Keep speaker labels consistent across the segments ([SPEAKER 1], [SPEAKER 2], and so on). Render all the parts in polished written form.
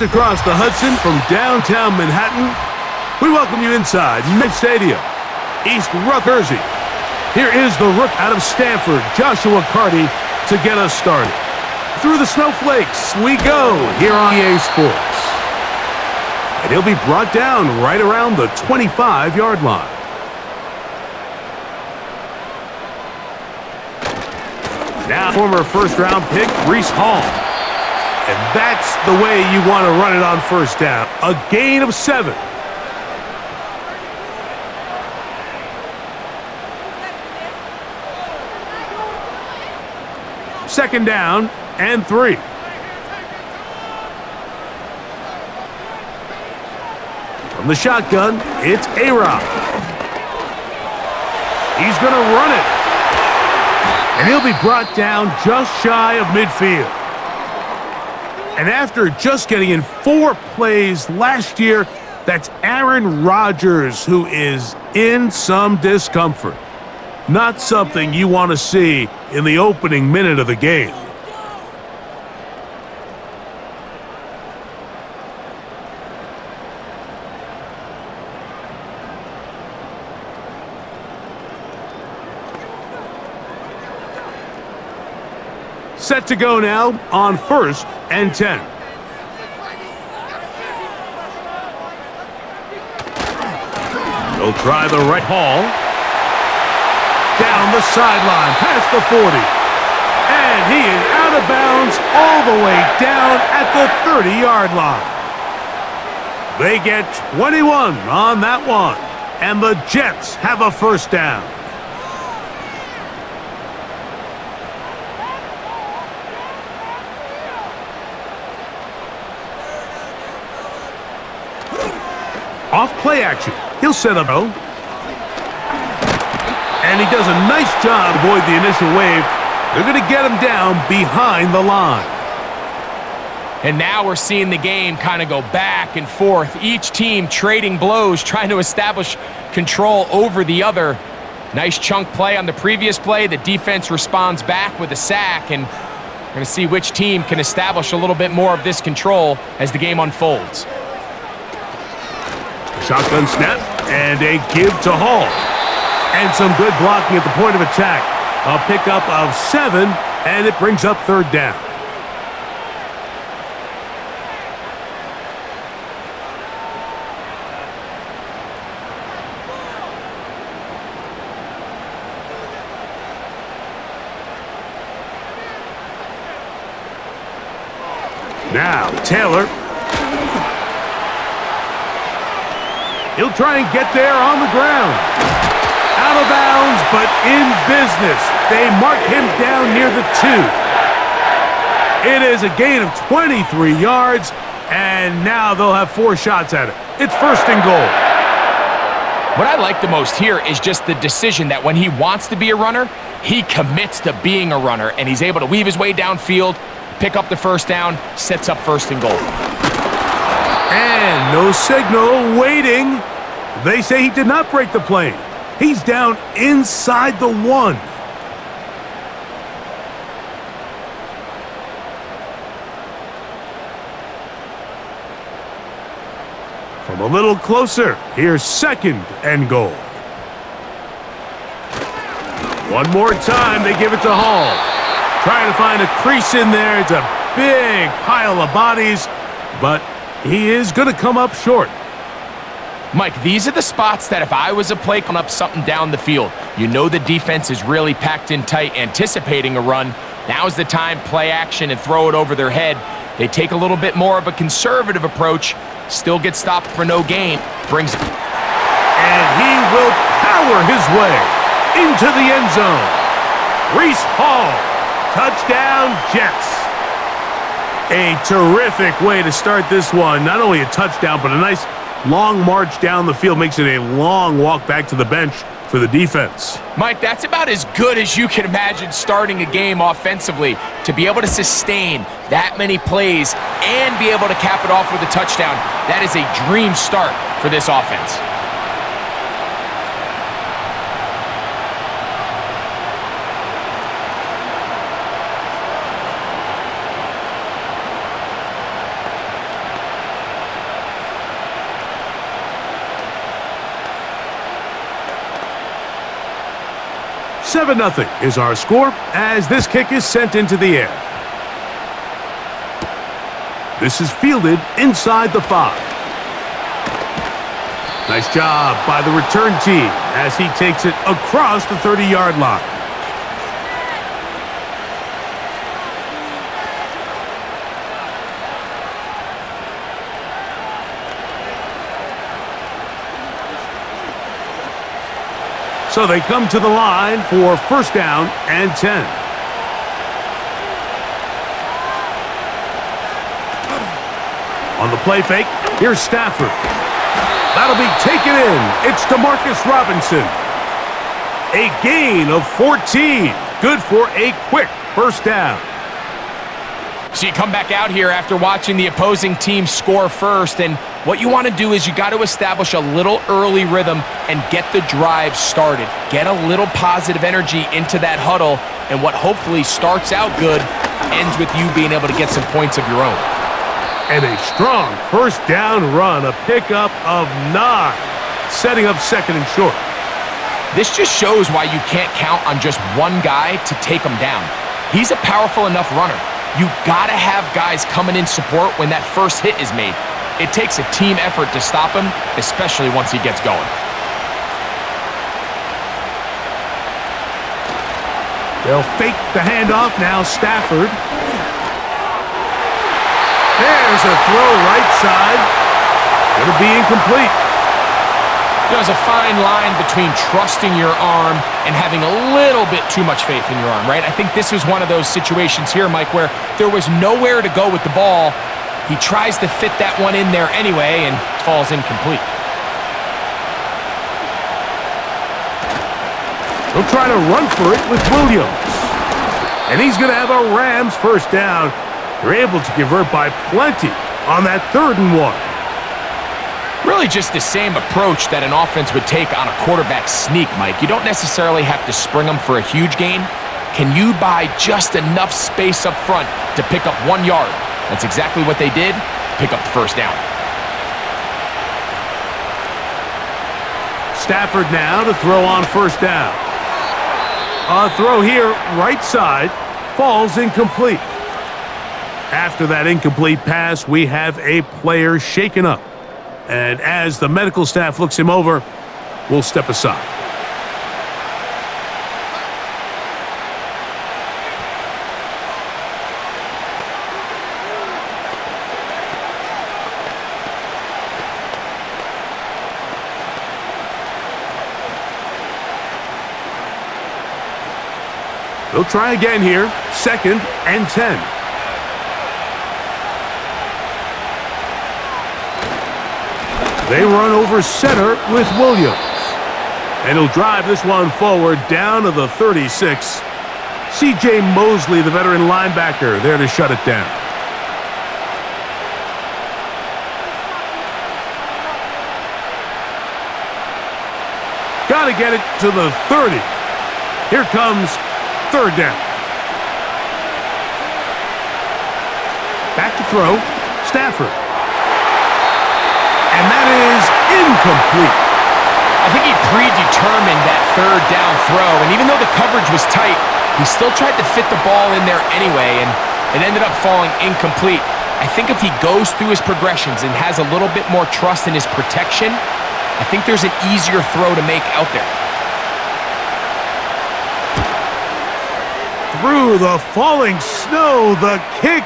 [SPEAKER 1] Across the Hudson from downtown Manhattan, we welcome you inside Met Stadium, East Rutherford. Here is the rook out of Stanford, Joshua Carty, to get us started. Through the snowflakes we go here on EA Sports. And he'll be brought down right around the 25-yard line. Now former first-round pick Breece Hall. And that's the way you want to run it on first down. A gain of 7. Second down and 3. From the shotgun, it's A-Rod. He's going to run it. And he'll be brought down just shy of midfield. And after just getting in 4 plays last year, that's Aaron Rodgers who is in some discomfort. Not something you want to see in the opening minute of the game. Set to go now on 1st and 10. He'll try the right Hall. Down the sideline, past the 40. And he is out of bounds all the way down at the 30-yard line. They get 21 on that one. And the Jets have a first down. Off play action. He'll set up. And he does a nice job to avoid the initial wave. They're going to get him down behind the line.
[SPEAKER 2] And now we're seeing the game kind of go back and forth. Each team trading blows, trying to establish control over the other. Nice chunk play on the previous play. The defense responds back with a sack. And we're going to see which team can establish a little bit more of this control as the game unfolds.
[SPEAKER 1] Shotgun snap and a give to Hall. And some good blocking at the point of attack. A pickup of 7, and it brings up 3rd down. Now, Taylor. He'll try and get there on the ground. Out of bounds, but in business. They mark him down near the 2. It is a gain of 23 yards, and now they'll have 4 shots at it. It's 1st and goal.
[SPEAKER 2] What I like the most here is just the decision that when he wants to be a runner, he commits to being a runner, and he's able to weave his way downfield, pick up the first down, sets up 1st and goal.
[SPEAKER 1] And no signal, waiting. They say he did not break the plane. He's down inside the 1. From a little closer, here's 2nd and goal. One more time, they give it to Hall. Trying to find a crease in there. It's a big pile of bodies, but he is going to come up short.
[SPEAKER 2] Mike, these are the spots that if I was a play coming up something down the field, you know the defense is really packed in tight, anticipating a run. Now's the time, play action and throw it over their head. They take a little bit more of a conservative approach, still get stopped for no gain. Brings it.
[SPEAKER 1] And he will power his way into the end zone. Breece Hall, touchdown Jets. A terrific way to start this one. Not only a touchdown, but a nice long march down the field. Makes it a long walk back to the bench for the defense.
[SPEAKER 2] Mike, that's about as good as you can imagine starting a game offensively. To be able to sustain that many plays and be able to cap it off with a touchdown, that is a dream start for this offense.
[SPEAKER 1] 7-0 is our score as this kick is sent into the air. This is fielded inside the 5. Nice job by the return team as he takes it across the 30-yard line. So they come to the line for first down and 10. On the play fake, here's Stafford. That'll be taken in. It's DeMarcus Robinson. A gain of 14. Good for a quick first down.
[SPEAKER 2] So you come back out here after watching the opposing team score first, and what you want to do is you got to establish a little early rhythm and get the drive started. Get a little positive energy into that huddle, and what hopefully starts out good ends with you being able to get some points of your own.
[SPEAKER 1] And a strong first down run, a pickup of 9, setting up second and short.
[SPEAKER 2] This just shows why you can't count on just one guy to take him down. He's a powerful enough runner. You gotta have guys coming in support when that first hit is made. It takes a team effort to stop him, especially once he gets going.
[SPEAKER 1] They'll fake the handoff now. Stafford. There's a throw right side. It'll be incomplete.
[SPEAKER 2] There's a fine line between trusting your arm and having a little bit too much faith in your arm, right? I think this was one of those situations here, Mike, where there was nowhere to go with the ball. He tries to fit that one in there anyway and falls incomplete.
[SPEAKER 1] They'll try to run for it with Williams. And he's going to have a Rams first down. They're able to convert by plenty on that 3rd and 1.
[SPEAKER 2] Really just the same approach that an offense would take on a quarterback sneak, Mike. You don't necessarily have to spring them for a huge gain. Can you buy just enough space up front to pick up 1 yard? That's exactly what they did. Pick up the first down.
[SPEAKER 1] Stafford now to throw on first down. A throw here, right side, falls incomplete. After that incomplete pass, we have a player shaken up. And as the medical staff looks him over, we'll step aside. They'll try again here, 2nd and 10. They run over center with Williams. And he'll drive this one forward down to the 36. C.J. Mosley, the veteran linebacker, there to shut it down. Got to get it to the 30. Here comes 3rd down. Back to throw. Stafford. And that is incomplete.
[SPEAKER 2] I think he predetermined that 3rd down throw, and even though the coverage was tight, he still tried to fit the ball in there anyway, and it ended up falling incomplete. I think if he goes through his progressions and has a little bit more trust in his protection, I think there's an easier throw to make out there.
[SPEAKER 1] Through the falling snow, the kick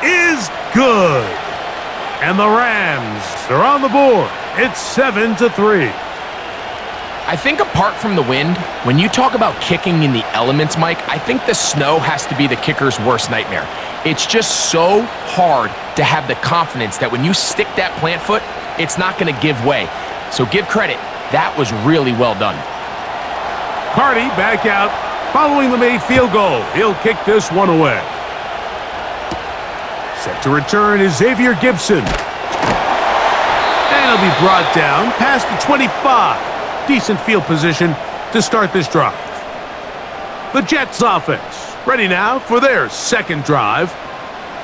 [SPEAKER 1] is good. And the Rams are on the board. It's 7-3.
[SPEAKER 2] I think apart from the wind, when you talk about kicking in the elements, Mike, I think the snow has to be the kicker's worst nightmare. It's just so hard to have the confidence that when you stick that plant foot, it's not going to give way. So give credit. That was really well done.
[SPEAKER 1] Carty back out following the made field goal. He'll kick this one away. Set to return is Xavier Gibson. And he'll be brought down past the 25. Decent field position to start this drive. The Jets offense ready now for their 2nd drive.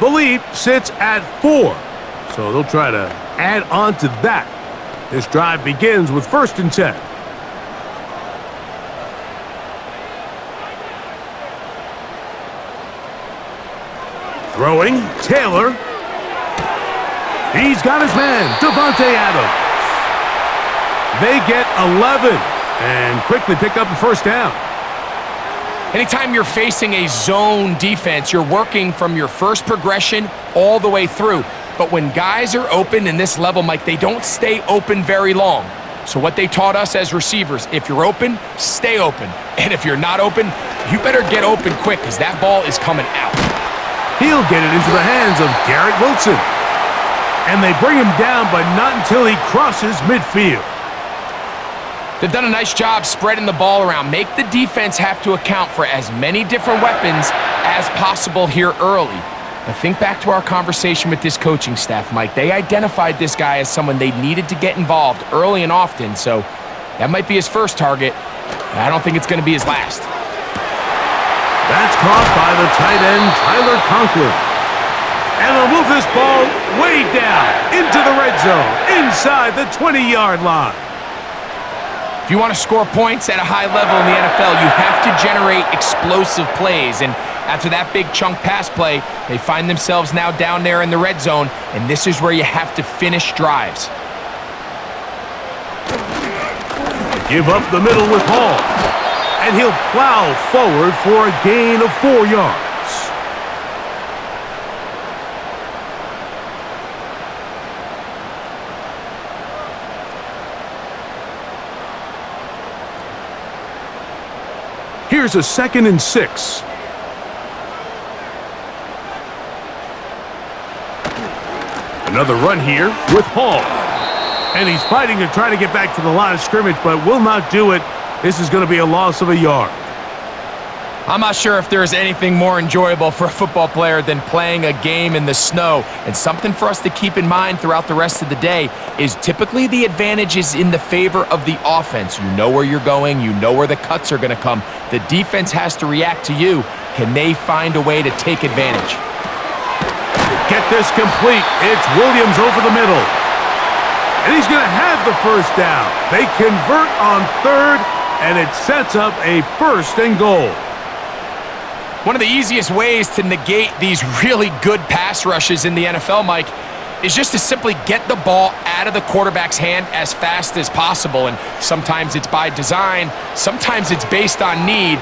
[SPEAKER 1] The lead sits at 4, so they'll try to add on to that. This drive begins with 1st and 10. Throwing, Taylor. He's got his man, Davante Adams. They get 11 and quickly pick up a first down.
[SPEAKER 2] Anytime you're facing a zone defense, you're working from your first progression all the way through. But when guys are open in this level, Mike, they don't stay open very long. So what they taught us as receivers, if you're open, stay open. And if you're not open, you better get open quick because that ball is coming out.
[SPEAKER 1] He'll get it into the hands of Garrett Wilson. And they bring him down, but not until he crosses midfield.
[SPEAKER 2] They've done a nice job spreading the ball around. Make the defense have to account for as many different weapons as possible here early. But think back to our conversation with this coaching staff, Mike. They identified this guy as someone they needed to get involved early and often, so that might be his first target. I don't think it's going to be his last.
[SPEAKER 1] That's caught by the tight end, Tyler Conklin. And they'll move this ball way down into the red zone, inside the 20-yard line.
[SPEAKER 2] If you want to score points at a high level in the NFL, you have to generate explosive plays. And after that big chunk pass play, they find themselves now down there in the red zone, and this is where you have to finish drives.
[SPEAKER 1] Give up the middle with Hall. And he'll plow forward for a gain of 4 yards. Here's a 2nd and 6. Another run here with Hall. And he's fighting to try to get back to the line of scrimmage, but will not do it. This is going to be a loss of a yard.
[SPEAKER 2] I'm not sure if there's anything more enjoyable for a football player than playing a game in the snow. And something for us to keep in mind throughout the rest of the day is typically the advantage is in the favor of the offense. You know where you're going. You know where the cuts are going to come. The defense has to react to you. Can they find a way to take advantage?
[SPEAKER 1] Get this complete. It's Williams over the middle. And he's going to have the first down. They convert on 3rd, and it sets up a 1st and goal.
[SPEAKER 2] One of the easiest ways to negate these really good pass rushes in the NFL, Mike, is just to simply get the ball out of the quarterback's hand as fast as possible. And sometimes it's by design, sometimes it's based on need.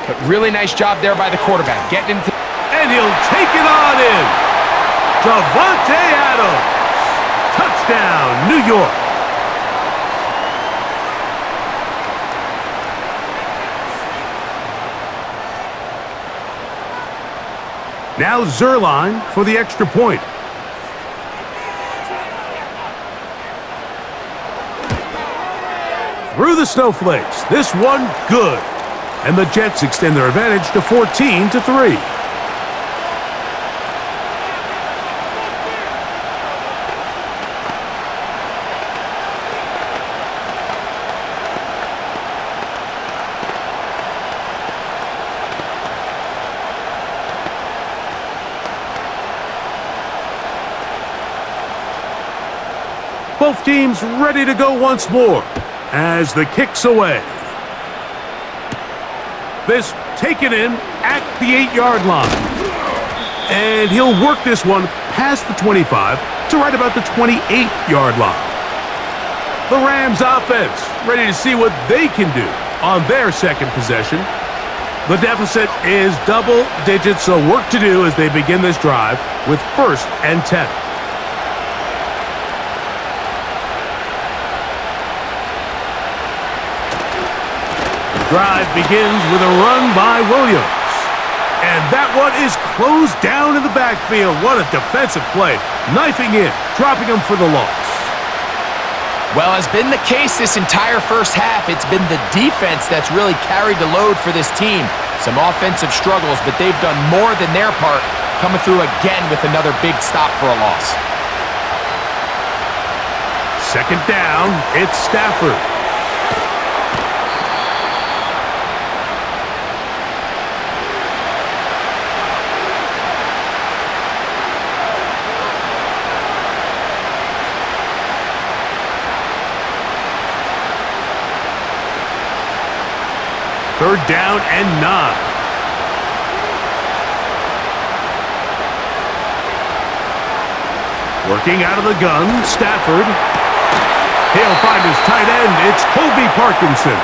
[SPEAKER 2] But really nice job there by the quarterback. Getting into...
[SPEAKER 1] And he'll take it on in. Davante Adams. Touchdown, New York. Now Zerline for the extra point. Through the snowflakes. This one good. And the Jets extend their advantage to 14-3. Both teams ready to go once more as the kick's away. This taken in at the 8-yard line. And he'll work this one past the 25 to right about the 28-yard line. The Rams offense ready to see what they can do on their second possession. The deficit is double digits, so work to do as they begin this drive with 1st and 10. Drive begins with a run by Williams. And that one is closed down in the backfield. What a defensive play. Knifing in, dropping him for the loss.
[SPEAKER 2] Well, as been the case this entire first half, it's been the defense that's really carried the load for this team. Some offensive struggles, but they've done more than their part, coming through again with another big stop for a loss.
[SPEAKER 1] 2nd down, it's Stafford. Third down and 9. Working out of the gun, Stafford. He'll find his tight end. It's Colby Parkinson.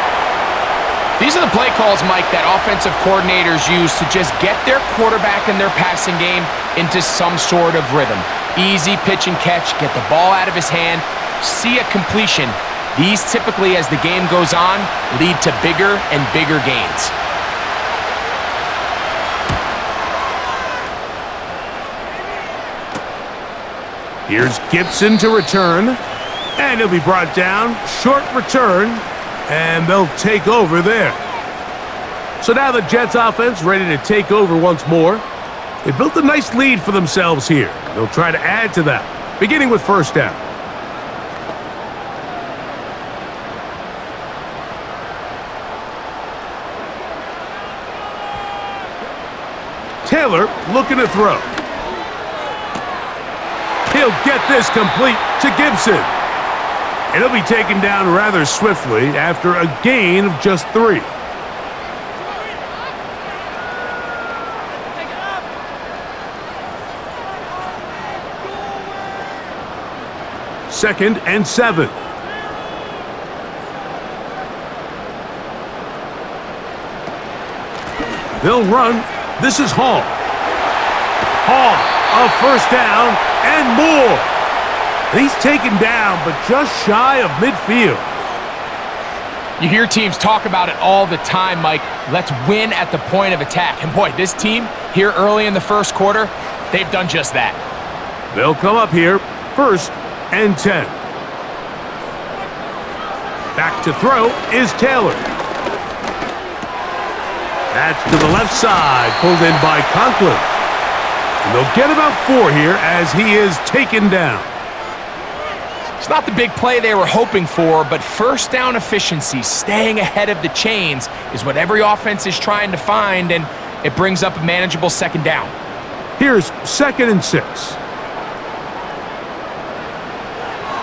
[SPEAKER 2] These are the play calls, Mike, that offensive coordinators use to just get their quarterback and their passing game into some sort of rhythm. Easy pitch and catch, get the ball out of his hand, see a completion. These typically, as the game goes on, lead to bigger and bigger gains.
[SPEAKER 1] Here's Gibson to return, and he'll be brought down. Short return, and they'll take over there. So now the Jets offense ready to take over once more. They built a nice lead for themselves here. They'll try to add to that, beginning with first down. Taylor looking to throw. He'll get this complete to Gibson. And he'll be taken down rather swiftly after a gain of just 3. Second and 7. They'll run. This is Hall. Hall, a first down and more. He's taken down, but just shy of midfield.
[SPEAKER 2] You hear teams talk about it all the time, Mike. Let's win at the point of attack. And boy, this team here early in the first quarter, they've done just that.
[SPEAKER 1] They'll come up here, first and 10. Back to throw is Taylor. That's to the left side, pulled in by Conklin. And they'll get about 4 here as he is taken down.
[SPEAKER 2] It's not the big play they were hoping for, but first down efficiency, staying ahead of the chains, is what every offense is trying to find, and it brings up a manageable second down.
[SPEAKER 1] Here's second and 6.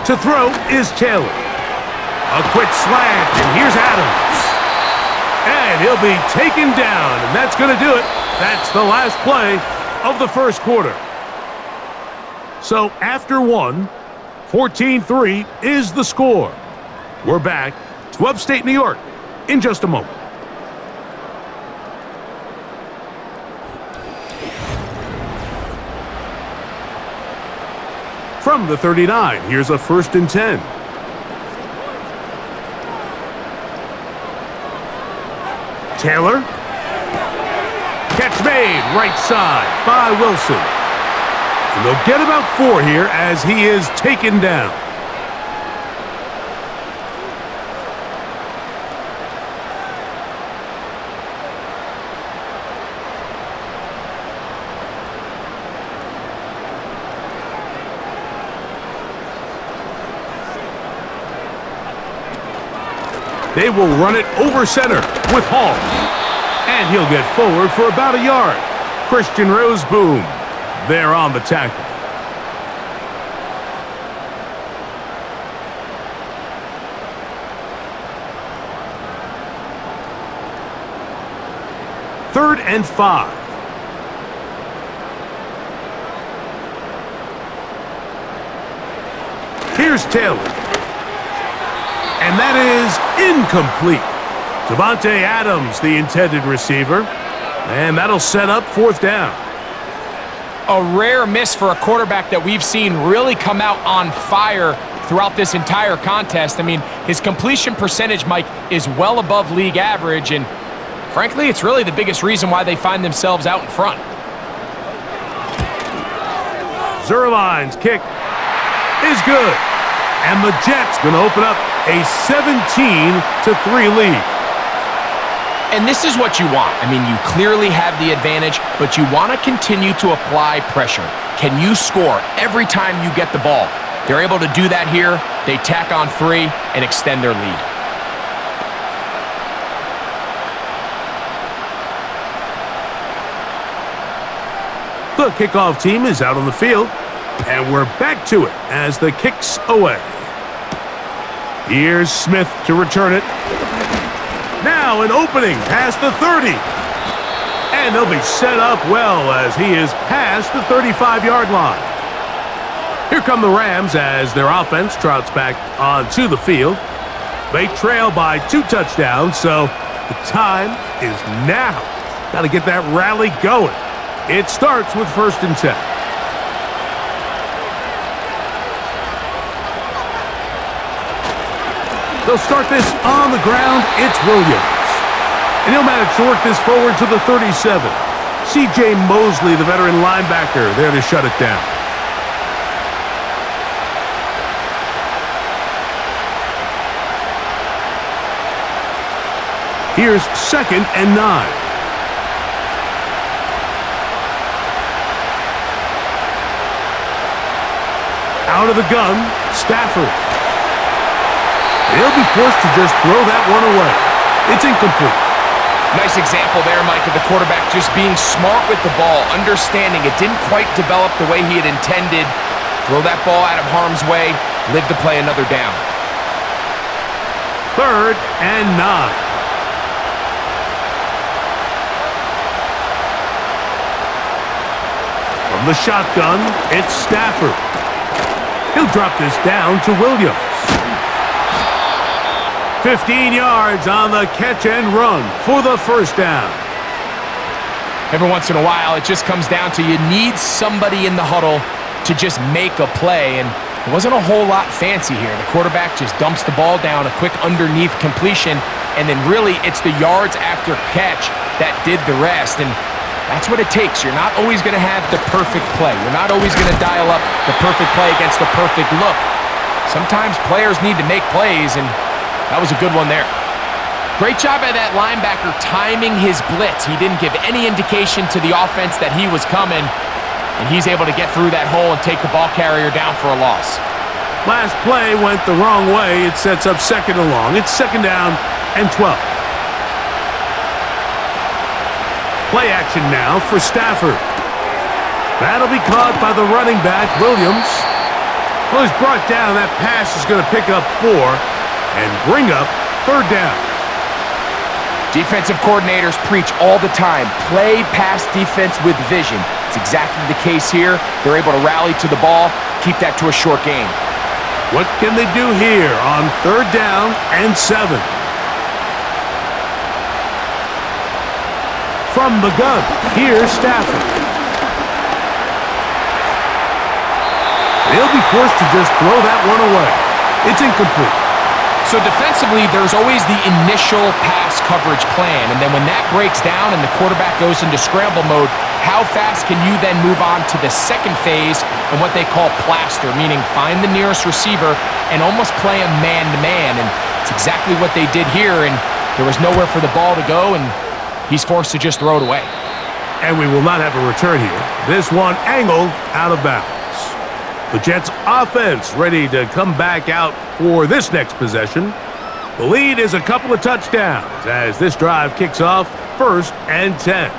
[SPEAKER 1] To throw is Taylor. A quick slant, and here's Adams. And he'll be taken down, and that's going to do it. That's the last play of the first quarter. So after 1, 14-3 is the score. We're back to upstate New York in just a moment. From the 39, here's a first and 10. Taylor. Catch made, right side by Wilson. And they'll get about 4 here as he is taken down. They will run it over center with Hall. And he'll get forward for about a yard. Christian Roseboom there on the tackle. Third and 5. Here's Taylor. And that is incomplete. Devontae Adams, the intended receiver. And that'll set up fourth down.
[SPEAKER 2] A rare miss for a quarterback that we've seen really come out on fire throughout this entire contest. I mean, his completion percentage, Mike, is well above league average, and frankly, it's really the biggest reason why they find themselves out in front.
[SPEAKER 1] Zerline's kick is good. And the Jets going to open up a 17-3 lead.
[SPEAKER 2] And this is what you want. I mean, you clearly have the advantage, but you want to continue to apply pressure. Can you score every time you get the ball? They're able to do that here. They tack on 3 and extend their lead.
[SPEAKER 1] The kickoff team is out on the field, and we're back to it as the kick's away. Here's Smith to return it. Now an opening past the 30. And they'll be set up well as he is past the 35-yard line. Here come the Rams as their offense trots back onto the field. They trail by 2 touchdowns, so the time is now. Got to get that rally going. It starts with 1st and 10. They'll start this on the ground. It's Williams. And he'll manage to work this forward to the 37. C.J. Mosley, the veteran linebacker, there to shut it down. Here's 2nd and 9. Out of the gun, Stafford. He'll be forced to just throw that one away. It's incomplete.
[SPEAKER 2] Nice example there, Mike, of the quarterback just being smart with the ball, understanding it didn't quite develop the way he had intended. Throw that ball out of harm's way, live to play another down.
[SPEAKER 1] 3rd and 9. From the shotgun, it's Stafford. He'll drop this down to Williams. 15 yards on the catch and run for the 1st down.
[SPEAKER 2] Every once in a while, it just comes down to you need somebody in the huddle to just make a play, and it wasn't a whole lot fancy here. The quarterback just dumps the ball down, a quick underneath completion, and then really it's the yards after catch that did the rest, and that's what it takes. You're not always going to have the perfect play. You're not always going to dial up the perfect play against the perfect look. Sometimes players need to make plays, and that was a good one there. Great job by that linebacker timing his blitz. He didn't give any indication to the offense that he was coming, and he's able to get through that hole and take the ball carrier down for a loss.
[SPEAKER 1] Last play went the wrong way. It sets up 2nd and long. It's 2nd down and 12. Play action now for Stafford. That'll be caught by the running back, Williams. Well, he's brought down. That pass is going to pick up 4 and bring up 3rd down.
[SPEAKER 2] Defensive coordinators preach all the time, play pass defense with vision. It's exactly the case here. They're able to rally to the ball, keep that to a short game.
[SPEAKER 1] What can they do here on 3rd down and 7? From the gun, here's Stafford. They'll be forced to just throw that one away. It's incomplete.
[SPEAKER 2] So defensively, there's always the initial pass coverage plan, and then when that breaks down and the quarterback goes into scramble mode, how fast can you then move on to the 2nd phase and what they call plaster, meaning find the nearest receiver and almost play a man-to-man, and it's exactly what they did here, and there was nowhere for the ball to go, and he's forced to just throw it away.
[SPEAKER 1] And we will not have a return here. This one angled out of bounds. The Jets offense ready to come back out for this next possession. The lead is a couple of touchdowns as this drive kicks off 1st and 10.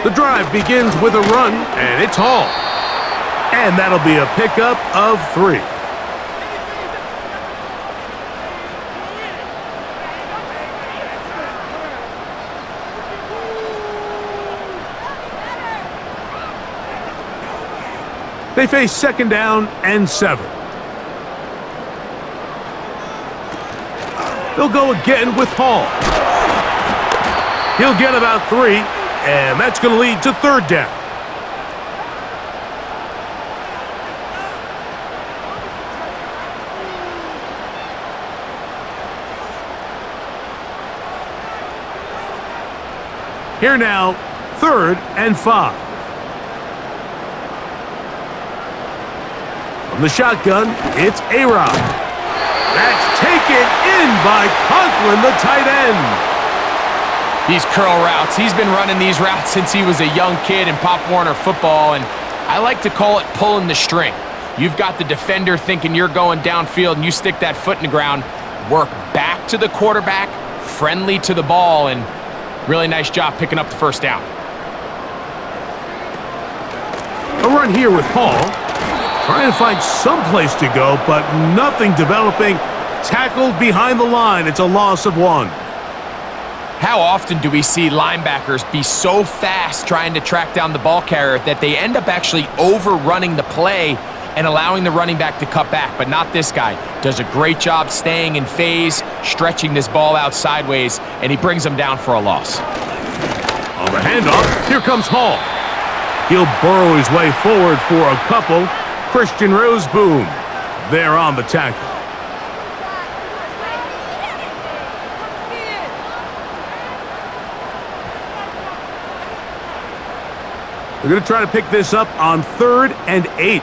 [SPEAKER 1] The drive begins with a run, and it's Hall. And that'll be a pickup of 3. They face 2nd down and 7. They'll go again with Hall. He'll get about 3, and that's going to lead to 3rd down. Here now, 3rd and 5. From the shotgun, it's A-Rod. That's taken in by Conklin, the tight end.
[SPEAKER 2] These curl routes, he's been running these routes since he was a young kid in Pop Warner football, and I like to call it pulling the string. You've got the defender thinking you're going downfield, and you stick that foot in the ground, work back to the quarterback, friendly to the ball, and really nice job picking up the 1st down.
[SPEAKER 1] A run here with Hall. Trying to find some place to go, but nothing developing. Tackled behind the line. It's a loss of 1.
[SPEAKER 2] How often do we see linebackers be so fast trying to track down the ball carrier that they end up actually overrunning the play and allowing the running back to cut back? But not this guy. Does a great job staying in phase, stretching this ball out sideways, and he brings them down for a loss.
[SPEAKER 1] On the handoff, here comes Hall. He'll burrow his way forward for a couple. Christian Roseboom there on the tackle. They're going to try to pick this up on 3rd and 8.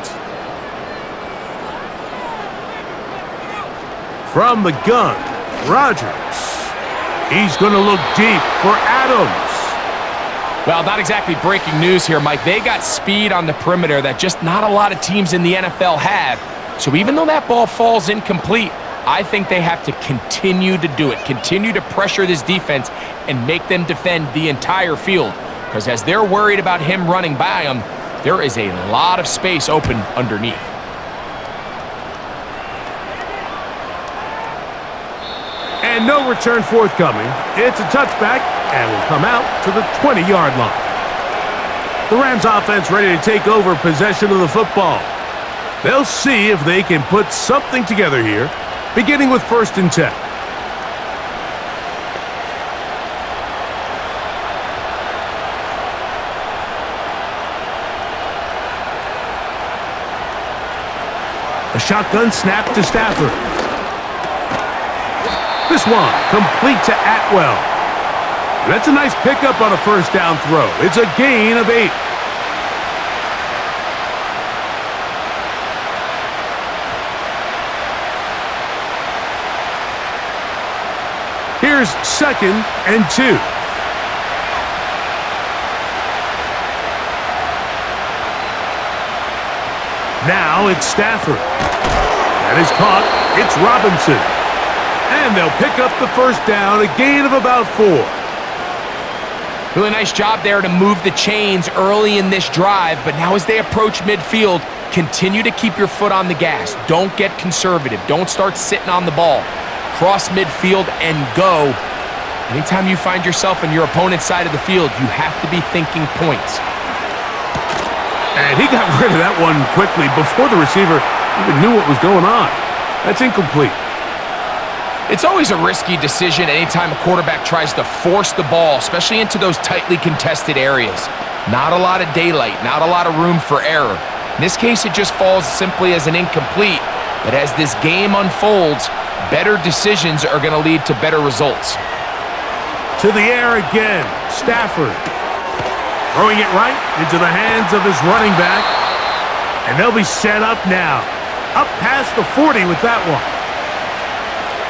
[SPEAKER 1] From the gun, Rodgers. He's going to look deep for Adams.
[SPEAKER 2] Well, not exactly breaking news here, Mike. They got speed on the perimeter that just not a lot of teams in the NFL have. So even though that ball falls incomplete, I think they have to continue to do it, continue to pressure this defense and make them defend the entire field. Because as they're worried about him running by them, there is a lot of space open underneath.
[SPEAKER 1] And no return forthcoming. It's a touchback and will come out to the 20-yard line. The Rams offense ready to take over possession of the football. They'll see if they can put something together here, beginning with 1st and 10. A shotgun snap to Stafford. This one complete to Atwell. That's a nice pickup on a 1st down throw. It's a gain of 8. Here's 2nd and 2. Now it's Stafford. That is caught. It's Robinson. And they'll pick up the 1st down, a gain of about 4.
[SPEAKER 2] Really nice job there to move the chains early in this drive, but now as they approach midfield, continue to keep your foot on the gas. Don't get conservative. Don't start sitting on the ball. Cross midfield and go. Anytime you find yourself on your opponent's side of the field, you have to be thinking points.
[SPEAKER 1] And he got rid of that one quickly before the receiver even knew what was going on. That's incomplete.
[SPEAKER 2] It's always a risky decision anytime a quarterback tries to force the ball, especially into those tightly contested areas. Not a lot of daylight, not a lot of room for error. In this case, it just falls simply as an incomplete. But as this game unfolds, better decisions are going to lead to better results.
[SPEAKER 1] To the air again, Stafford. Throwing it right into the hands of his running back. And they'll be set up now. Up past the 40 with that one.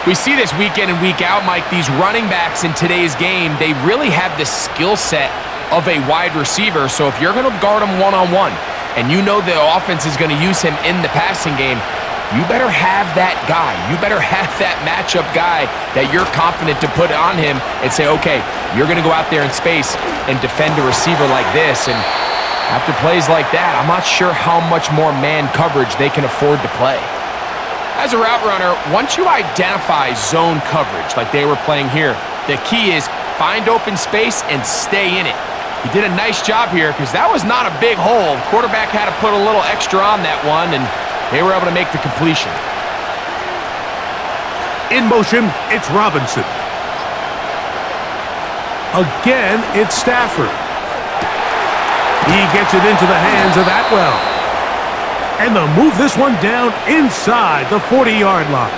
[SPEAKER 2] We see this week in and week out, Mike. These running backs in today's game, they really have the skill set of a wide receiver. So if you're going to guard him one-on-one and you know the offense is going to use him in the passing game, you better have that guy. You better have that matchup guy that you're confident to put on him and say, okay, you're going to go out there in space and defend a receiver like this. And after plays like that, I'm not sure how much more man coverage they can afford to play. As a route runner, once you identify zone coverage like they were playing here, the key is find open space and stay in it. He did a nice job here because that was not a big hole. The quarterback had to put a little extra on that one, and they were able to make the completion.
[SPEAKER 1] In motion, it's Robinson. Again, it's Stafford. He gets it into the hands of Atwell. And they'll move this one down inside the 40-yard line.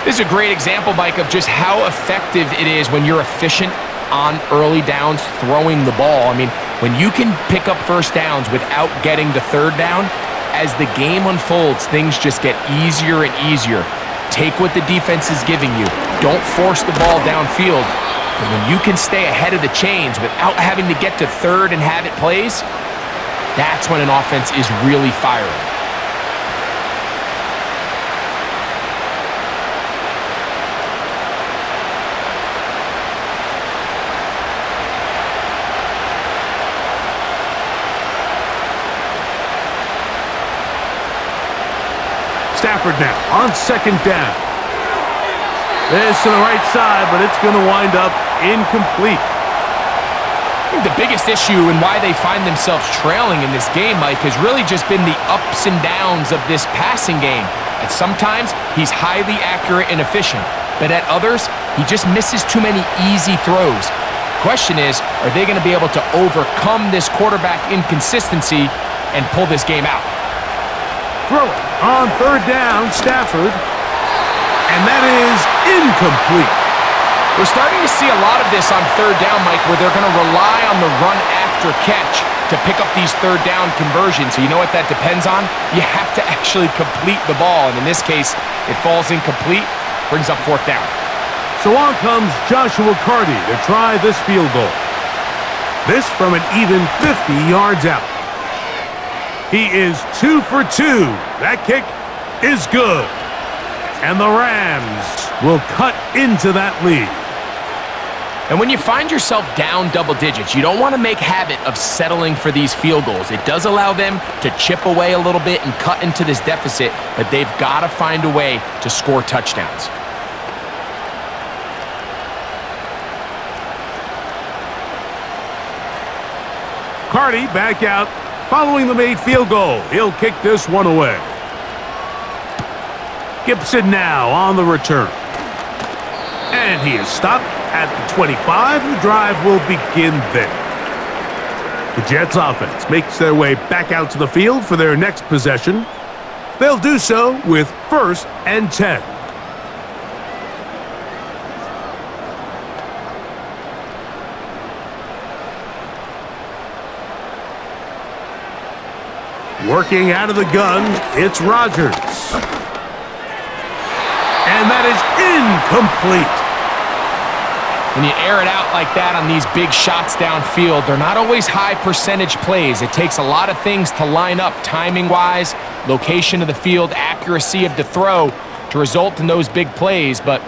[SPEAKER 2] This is a great example, Mike, of just how effective it is when you're efficient on early downs throwing the ball. I mean, when you can pick up 1st downs without getting the 3rd down, as the game unfolds, things just get easier and easier. Take what the defense is giving you. Don't force the ball downfield. But when you can stay ahead of the chains without having to get to 3rd and have it plays, that's when an offense is really firing.
[SPEAKER 1] Stafford now on 2nd down. This to the right side, but it's going to wind up incomplete.
[SPEAKER 2] I think the biggest issue and why they find themselves trailing in this game, Mike, has really just been the ups and downs of this passing game. And sometimes he's highly accurate and efficient, but at others, he just misses too many easy throws. Question is, are they going to be able to overcome this quarterback inconsistency and pull this game out?
[SPEAKER 1] Throw it on third down, Stafford. And that is incomplete.
[SPEAKER 2] We're starting to see a lot of this on third down, Mike, where they're going to rely on the run after catch to pick up these third down conversions. So you know what that depends on? You have to actually complete the ball. And in this case, it falls incomplete, brings up fourth down.
[SPEAKER 1] So on comes Joshua Carty to try this field goal. This from an even 50 yards out. He is 2 for 2. That kick is good. And the Rams will cut into that lead.
[SPEAKER 2] And when you find yourself down double digits, you don't want to make habit of settling for these field goals. It does allow them to chip away a little bit and cut into this deficit, but they've got to find a way to score touchdowns.
[SPEAKER 1] Carty back out following the made field goal. He'll kick this one away. Gibson now on the return. And he is stopped at the 25. The drive will begin there. The Jets offense makes their way back out to the field for their next possession. They'll do so with 1st and 10. Working out of the gun, it's Rodgers. And that is incomplete.
[SPEAKER 2] When you air it out like that on these big shots downfield, they're not always high percentage plays. It takes a lot of things to line up timing-wise, location of the field, accuracy of the throw to result in those big plays. But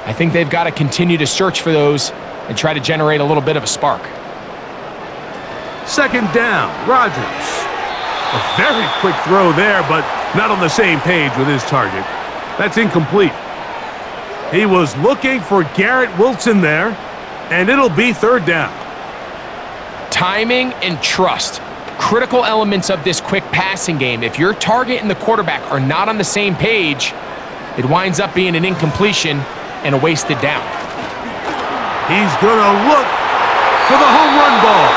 [SPEAKER 2] I think they've got to continue to search for those and try to generate a little bit of a spark.
[SPEAKER 1] 2nd down, Rodgers. A very quick throw there, but not on the same page with his target. That's incomplete. He was looking for Garrett Wilson there, and it'll be 3rd down.
[SPEAKER 2] Timing and trust, critical elements of this quick passing game. If your target and the quarterback are not on the same page, it winds up being an incompletion and a wasted down.
[SPEAKER 1] He's going to look for the home run ball.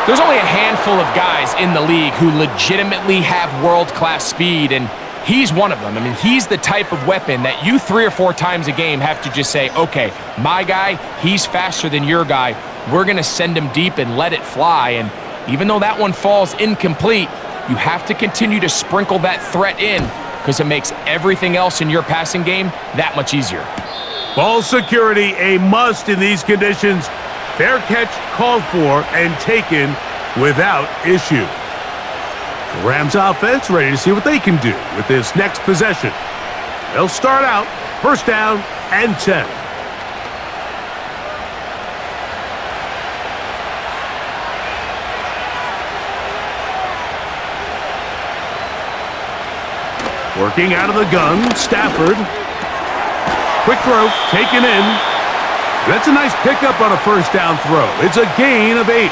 [SPEAKER 2] There's only a handful of guys in the league who legitimately have world-class speed, and he's one of them. I mean, he's the type of weapon that you 3 or 4 times a game have to just say, okay, my guy, he's faster than your guy. We're going to send him deep and let it fly. And even though that one falls incomplete, you have to continue to sprinkle that threat in because it makes everything else in your passing game that much easier.
[SPEAKER 1] Ball security, a must in these conditions. Fair catch called for and taken without issue. The Rams offense ready to see what they can do with this next possession. They'll start out 1st down and 10. Working out of the gun, Stafford. Quick throw, taken in. That's a nice pickup on a 1st down throw. It's a gain of 8.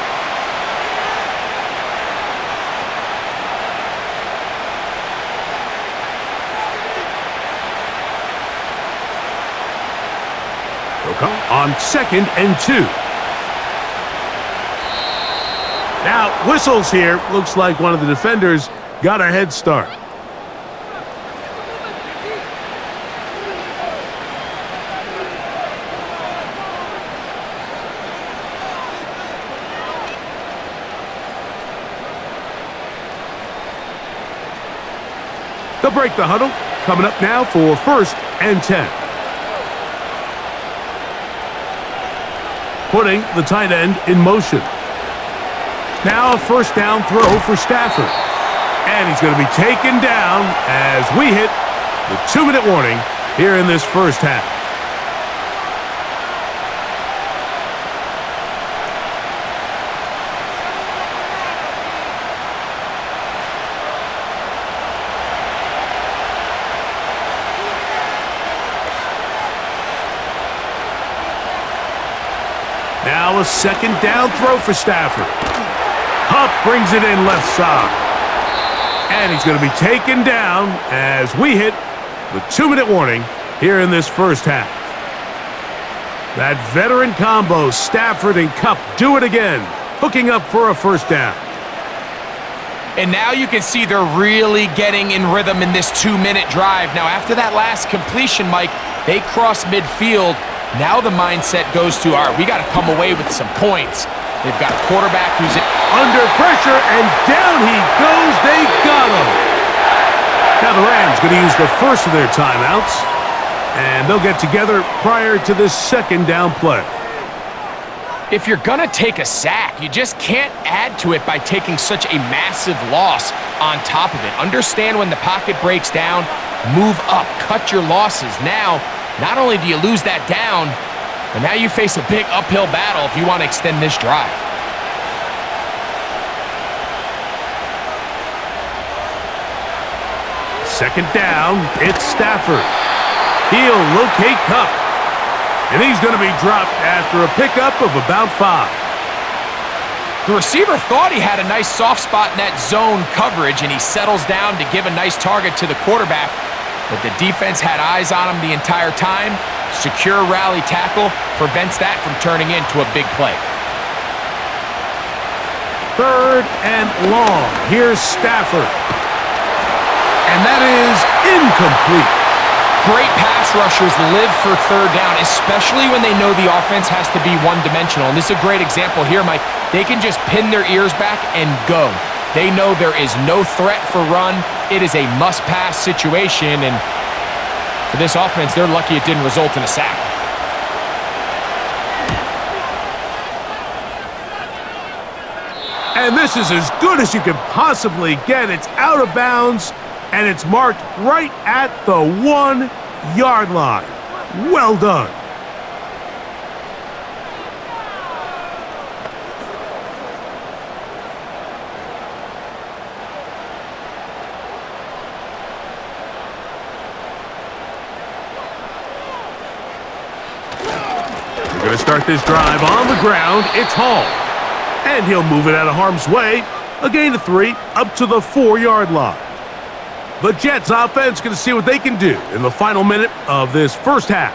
[SPEAKER 1] On 2nd and 2. Now, whistles here. Looks like one of the defenders got a head start. They'll break the huddle. Coming up now for 1st and 10. Putting the tight end in motion. Now a 1st down throw for Stafford. And he's going to be taken down as we hit the 2-minute warning here in this 1st half. Now a second down throw for Stafford. Hupp brings it in left side. And he's going to be taken down as we hit the 2-minute warning here in this first half. That veteran combo, Stafford and Kupp, do it again, hooking up for a first down.
[SPEAKER 2] And now you can see they're really getting in rhythm in this 2-minute drive. Now, after that last completion, Mike, they cross midfield. Now the mindset goes to, all right, we got to come away with some points. They've got a quarterback who's
[SPEAKER 1] under pressure, and down he goes. They got him. Now the Rams going to use the first of their timeouts, and they'll get together prior to this second down play.
[SPEAKER 2] If you're going to take a sack, you just can't add to it by taking such a massive loss on top of it. Understand when the pocket breaks down, move up, cut your losses. Now, not only do you lose that down, but now you face a big uphill battle if you want to extend this drive.
[SPEAKER 1] Second down, it's Stafford. He'll locate Kupp. And he's going to be dropped after a pickup of about 5.
[SPEAKER 2] The receiver thought he had a nice soft spot in that zone coverage, and he settles down to give a nice target to the quarterback. But the defense had eyes on him the entire time. Secure rally tackle prevents that from turning into a big play.
[SPEAKER 1] Third and long. Here's Stafford. And that is incomplete.
[SPEAKER 2] Great pass rushers live for third down, especially when they know the offense has to be one-dimensional. And this is a great example here, Mike. They can just pin their ears back and go. They know there is no threat for run. It is a must-pass situation, and for this offense, they're lucky it didn't result in a sack.
[SPEAKER 1] And this is as good as you can possibly get. It's out of bounds, and it's marked right at the 1-yard line. Well done. We're going to start this drive on the ground. It's Hall. And he'll move it out of harm's way. A gain of 3 up to the 4-yard line. The Jets offense going to see what they can do in the final minute of this first half.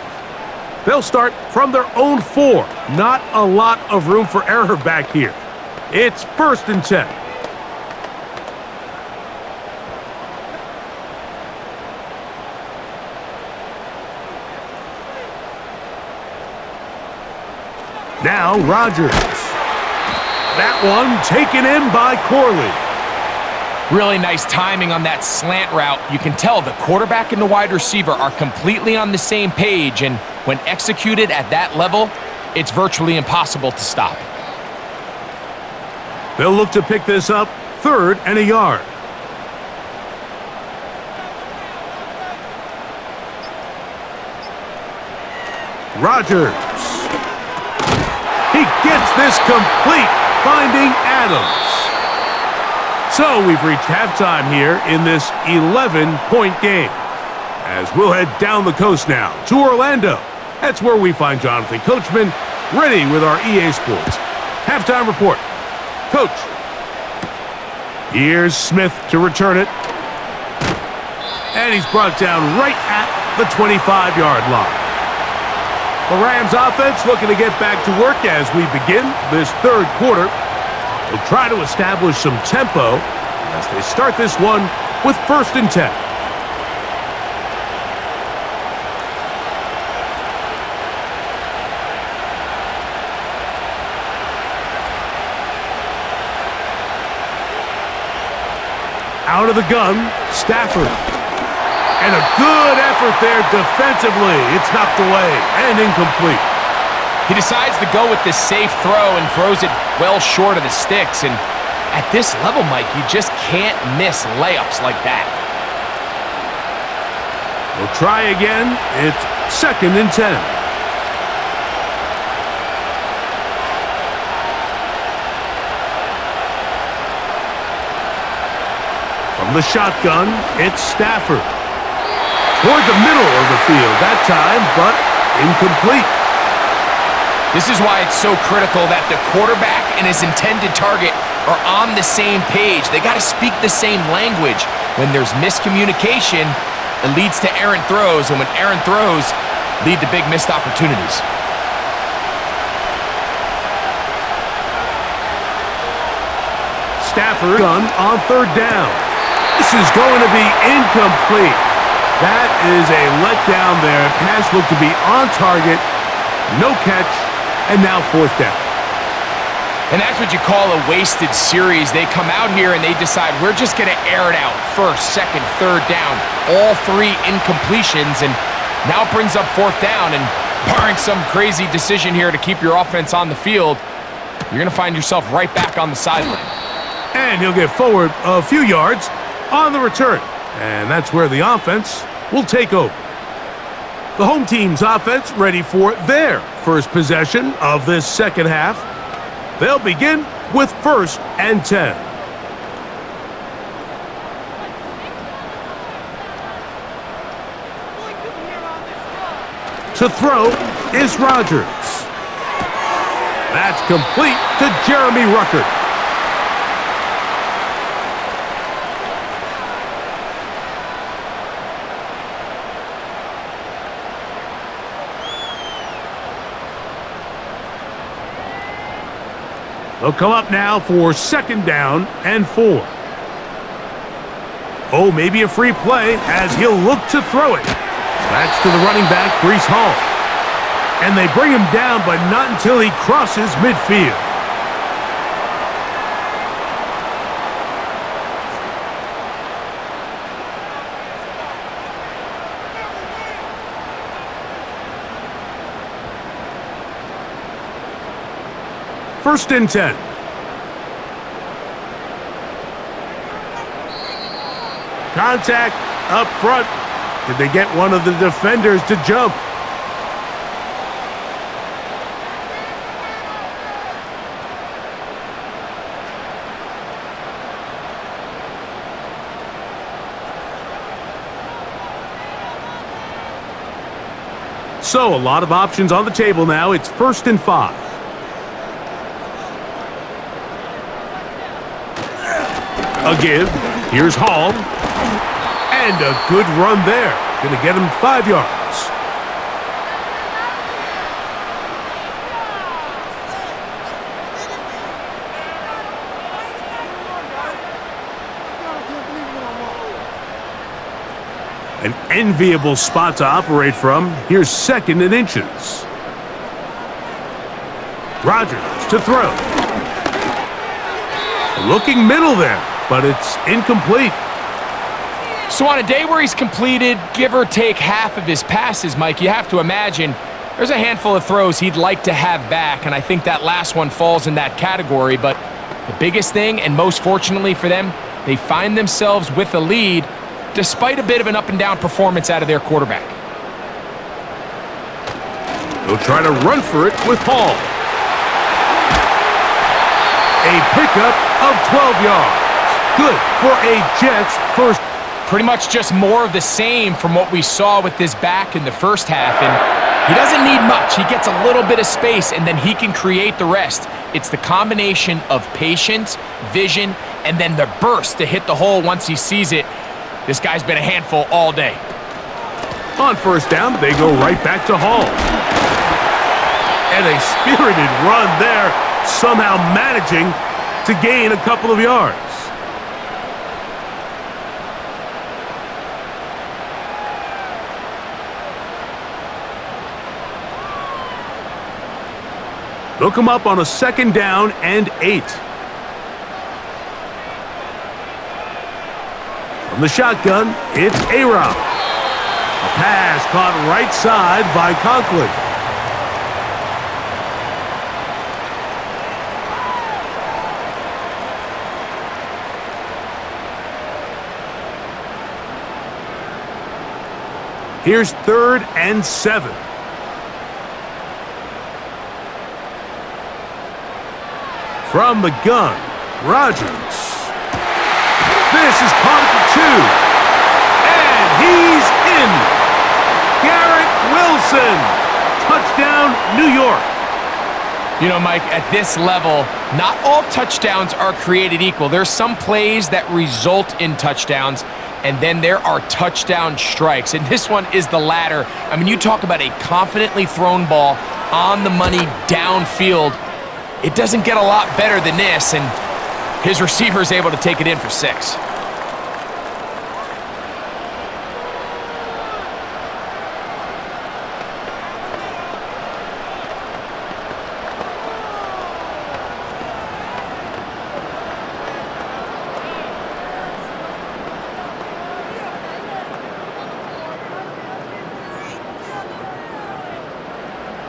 [SPEAKER 1] They'll start from their own 4. Not a lot of room for error back here. It's 1st and 10. Now Rodgers. That one taken in by Corley.
[SPEAKER 2] Really nice timing on that slant route. You can tell the quarterback and the wide receiver are completely on the same page, and when executed at that level, it's virtually impossible to stop.
[SPEAKER 1] They'll look to pick this up 3rd and a yard. Rodgers. He gets this complete, finding Adams. So we've reached halftime here in this 11-point game. As we'll head down the coast now to Orlando. That's where we find Jonathan Coachman ready with our EA Sports halftime report. Coach. Here's Smith to return it. And he's brought down right at the 25-yard line. The Rams offense looking to get back to work as we begin this third quarter. They'll try to establish some tempo as they start this one with 1st and 10. Out of the gun, Stafford. And a good effort there defensively. It's knocked away and incomplete.
[SPEAKER 2] He decides to go with this safe throw and throws it well short of the sticks. And at this level, Mike, you just can't miss layups like that.
[SPEAKER 1] We'll try again. It's 2nd and 10. From the shotgun, it's Stafford. Toward the middle of the field that time, but incomplete.
[SPEAKER 2] This is why it's so critical that the quarterback and his intended target are on the same page. They got to speak the same language. When there's miscommunication, it leads to errant throws, and when errant throws lead to big missed opportunities.
[SPEAKER 1] Stafford on third down. This is going to be incomplete. That is a letdown there. Pass looked to be on target. No catch, and now fourth down.
[SPEAKER 2] And that's what you call a wasted series. They come out here and they decide we're just going to air it out. First, second, third down. All three incompletions, and now it brings up fourth down. And barring some crazy decision here to keep your offense on the field, you're going to find yourself right back on the sideline.
[SPEAKER 1] And he'll get forward a few yards on the return. And that's where the offense will take over. The home team's offense ready for their first possession of this second half. They'll begin with 1st and 10. To throw is Rodgers. That's complete to Jeremy Ruckert. They'll come up now for 2nd down and 4. Oh, maybe a free play as he'll look to throw it. That's to the running back, Breece Hall. And they bring him down, but not until he crosses midfield. First and 10. Contact up front. Did they get one of the defenders to jump? So a lot of options on the table now. It's 1st and 5. A give. Here's Hall. And a good run there. Going to get him 5 yards. An enviable spot to operate from. Here's 2nd and inches. Rodgers to throw. Looking middle there, but it's incomplete.
[SPEAKER 2] So on a day where he's completed, give or take half of his passes, Mike, you have to imagine there's a handful of throws he'd like to have back, and I think that last one falls in that category. But the biggest thing, and most fortunately for them, they find themselves with a lead despite a bit of an up-and-down performance out of their quarterback.
[SPEAKER 1] They'll try to run for it with Hall. A pickup of 12 yards. Good for a Jets first.
[SPEAKER 2] Pretty much just more of the same from what we saw with this back in the first half. And he doesn't need much. He gets a little bit of space, and then he can create the rest. It's the combination of patience, vision, and then the burst to hit the hole once he sees it. This guy's been a handful all day.
[SPEAKER 1] On 1st down, they go right back to Hall. And a spirited run there, somehow managing to gain a couple of yards. They'll come up on a 2nd down and 8. From the shotgun, it's A-Rob. A pass caught right side by Conklin. Here's 3rd and 7. From the gun, Rodgers. This is caught at the 2. And he's in. Garrett Wilson. Touchdown, New York.
[SPEAKER 2] You know, Mike, at this level, not all touchdowns are created equal. There's some plays that result in touchdowns, and then there are touchdown strikes. And this one is the latter. I mean, you talk about a confidently thrown ball on the money downfield. It doesn't get a lot better than this, and his receiver is able to take it in for 6.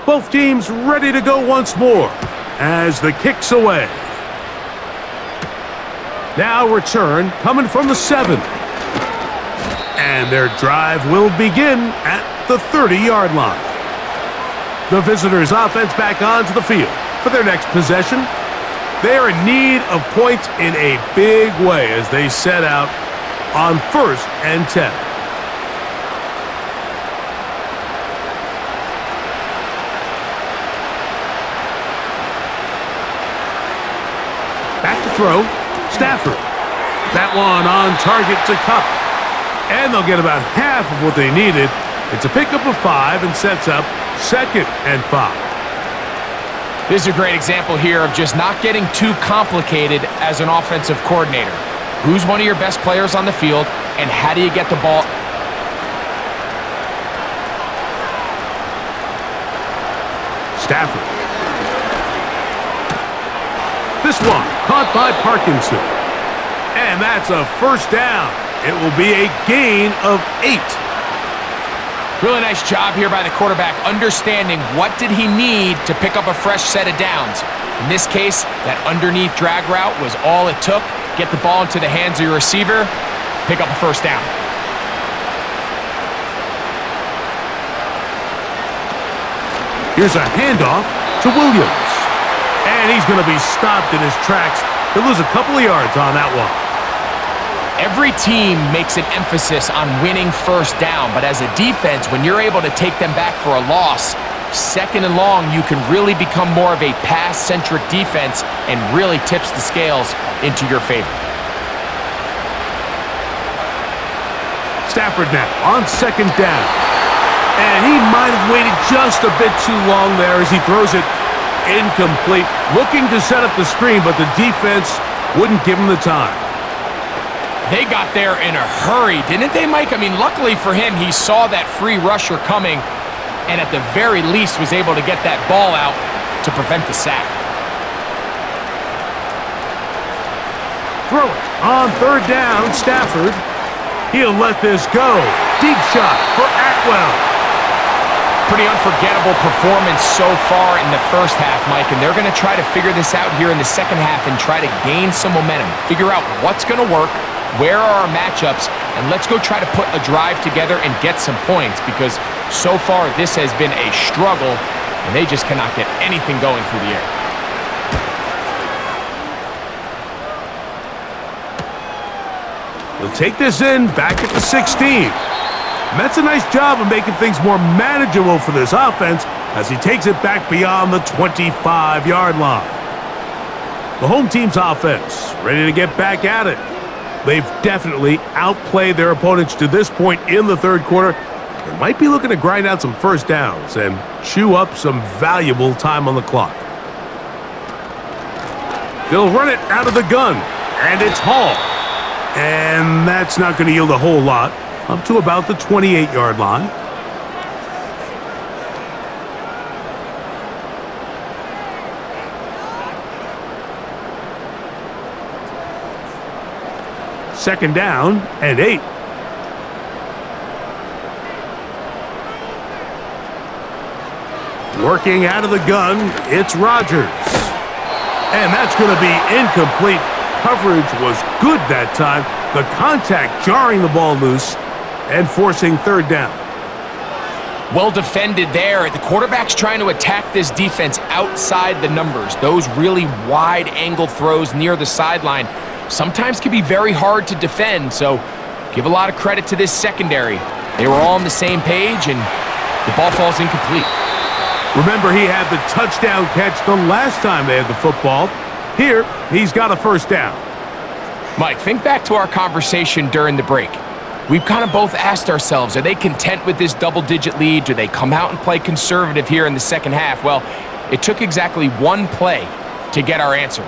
[SPEAKER 1] Both teams ready to go once more as the kick's away. Now return coming from the 7. And their drive will begin at the 30-yard line. The visitors' offense back onto the field for their next possession. They are in need of points in a big way as they set out on 1st and 10. Back to throw, Stafford. That one on target to Cup. And they'll get about half of what they needed. It's a pickup of 5 and sets up 2nd and 5.
[SPEAKER 2] This is a great example here of just not getting too complicated as an offensive coordinator. Who's one of your best players on the field, and how do you get the ball?
[SPEAKER 1] Stafford. This one caught by Parkinson. And that's a 1st down. It will be a gain of 8.
[SPEAKER 2] Really nice job here by the quarterback, understanding what did he need to pick up a fresh set of downs. In this case, that underneath drag route was all it took. Get the ball into the hands of your receiver, pick up a 1st down.
[SPEAKER 1] Here's a handoff to Williams. And he's going to be stopped in his tracks. He'll lose a couple of yards on that one.
[SPEAKER 2] Every team makes an emphasis on winning 1st down, but as a defense, when you're able to take them back for a loss, 2nd and long, you can really become more of a pass-centric defense and really tips the scales into your favor.
[SPEAKER 1] Stafford now on 2nd down. And he might have waited just a bit too long there as he throws it incomplete. Looking to set up the screen, but the defense wouldn't give him the time.
[SPEAKER 2] They got there in a hurry, didn't they, Mike? I mean, luckily for him, he saw that free rusher coming and at the very least was able to get that ball out to prevent the sack.
[SPEAKER 1] Throw it on 3rd down, Stafford. He'll let this go. Deep shot for Atwell.
[SPEAKER 2] Pretty unforgettable performance so far in the 1st half, Mike, and they're going to try to figure this out here in the 2nd half and try to gain some momentum, figure out what's going to work, where are our matchups, and let's go try to put a drive together and get some points, because so far this has been a struggle, and they just cannot get anything going through the air.
[SPEAKER 1] He'll take this in back at the 16. And that's a nice job of making things more manageable for this offense as he takes it back beyond the 25-yard line. The home team's offense ready to get back at it. They've definitely outplayed their opponents to this point in the 3rd quarter. They might be looking to grind out some 1st downs and chew up some valuable time on the clock. They'll run it out of the gun, and it's Hall. And that's not going to yield a whole lot, up to about the 28-yard line. Second down and 8. Working out of the gun, it's Rodgers. And that's going to be incomplete. Coverage was good that time. The contact jarring the ball loose and forcing 3rd down.
[SPEAKER 2] Well defended there. The quarterback's trying to attack this defense outside the numbers. Those really wide-angle throws near the sideline sometimes can be very hard to defend, so give a lot of credit to this secondary. They were all on the same page, and the ball falls incomplete.
[SPEAKER 1] Remember, he had the touchdown catch the last time they had the football. Here, he's got a first down.
[SPEAKER 2] Mike, think back to our conversation during the break. We've kind of both asked ourselves, are they content with this double-digit lead? Do they come out and play conservative here in the second half? Well, it took exactly one play to get our answer.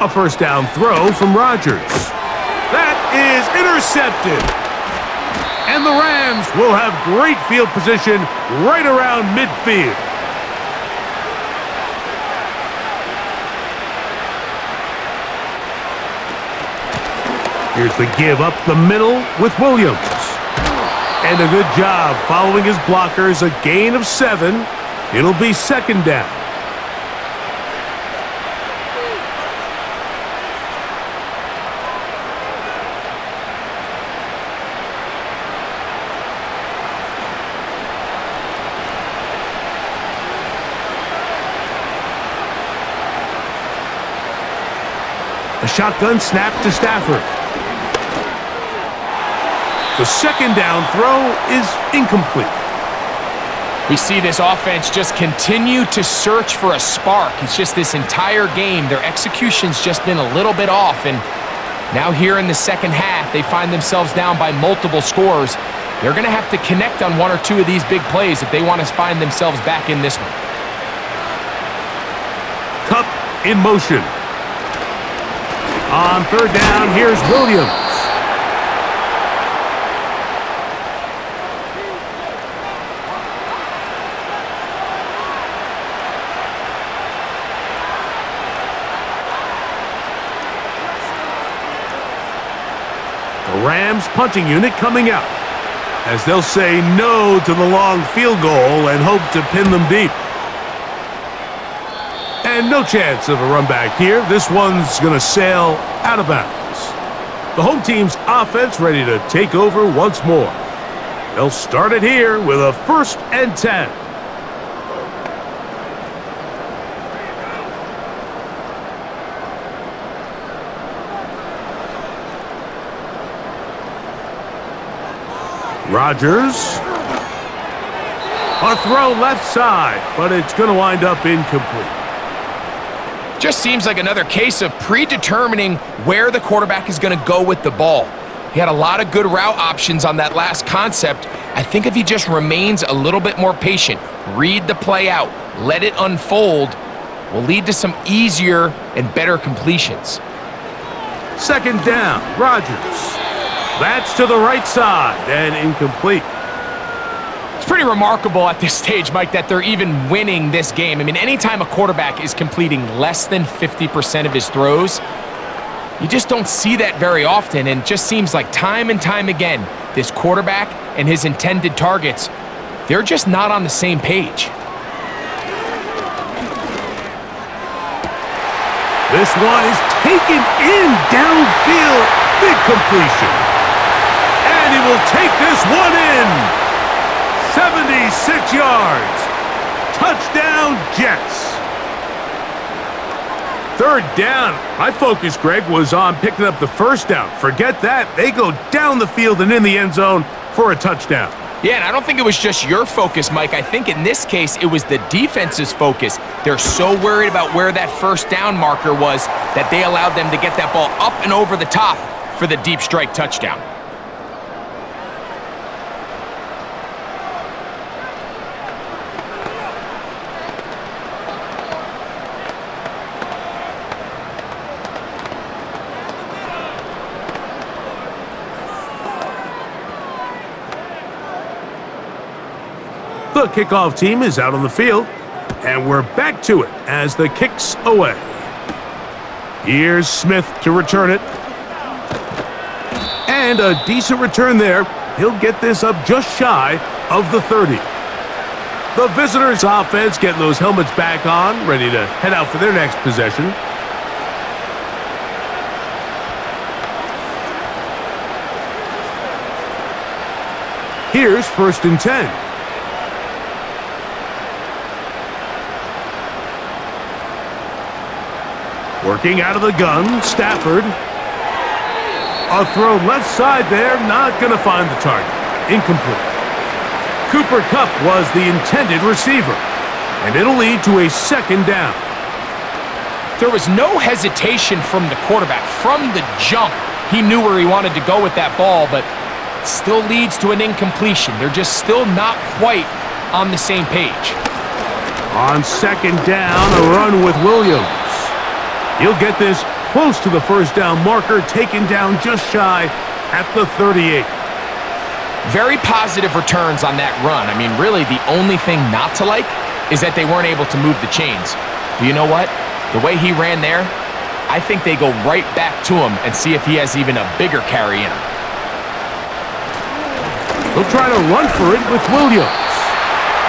[SPEAKER 1] A first down throw from Rodgers. That is intercepted. And the Rams will have great field position right around midfield. Here's the give up the middle with Williams. And a good job following his blockers, a gain of 7. It'll be second down. A shotgun snap to Stafford. The second down throw is incomplete.
[SPEAKER 2] We see this offense just continue to search for a spark. It's just this entire game, their execution's just been a little bit off. And now here in the second half, they find themselves down by multiple scores. They're going to have to connect on one or two of these big plays if they want to find themselves back in this one.
[SPEAKER 1] Cup in motion. On third down, here's Williams. The Rams punting unit coming out, as they'll say no to the long field goal and hope to pin them deep. And no chance of a run back here. This one's going to sail out of bounds. The home team's offense ready to take over once more. They'll start it here with a 1st and 10. Rodgers. A throw left side, but it's going to wind up incomplete.
[SPEAKER 2] Just seems like another case of predetermining where the quarterback is going to go with the ball. He had a lot of good route options on that last concept. I think if he just remains a little bit more patient, read the play out, let it unfold, will lead to some easier and better completions.
[SPEAKER 1] Second down, Rodgers. That's to the right side and incomplete.
[SPEAKER 2] It's pretty remarkable at this stage, Mike, that they're even winning this game. I mean, anytime a quarterback is completing less than 50% of his throws, you just don't see that very often, and it just seems like time and time again, this quarterback and his intended targets, they're just not on the same page.
[SPEAKER 1] This one is taken in downfield, big completion. And he will take this one in. 76 yards. Touchdown, Jets. Third down. My focus, Greg, was on picking up the first down. Forget that. They go down the field and in the end zone for a touchdown.
[SPEAKER 2] Yeah, and I don't think it was just your focus, Mike. I think in this case, it was the defense's focus. They're so worried about where that first down marker was that they allowed them to get that ball up and over the top for the deep strike touchdown.
[SPEAKER 1] The kickoff team is out on the field, and we're back to it as the kick's away. Here's Smith to return it. And a decent return there. He'll get this up just shy of the 30. The visitors' offense getting those helmets back on, ready to head out for their next possession. Here's 1st and 10. Working out of the gun, Stafford. A throw left side there, not going to find the target. Incomplete. Cooper Kupp was the intended receiver, and it'll lead to a second down.
[SPEAKER 2] There was no hesitation from the quarterback. From the jump, he knew where he wanted to go with that ball, but still leads to an incompletion. They're just still not quite on the same page.
[SPEAKER 1] On second down, a run with Williams. He'll get this close to the first down marker, taken down just shy at the 38.
[SPEAKER 2] Very positive returns on that run. I mean, really, the only thing not to like is that they weren't able to move the chains. But you know what? The way he ran there, I think they go right back to him and see if he has even a bigger carry in him.
[SPEAKER 1] He'll try to run for it with Williams.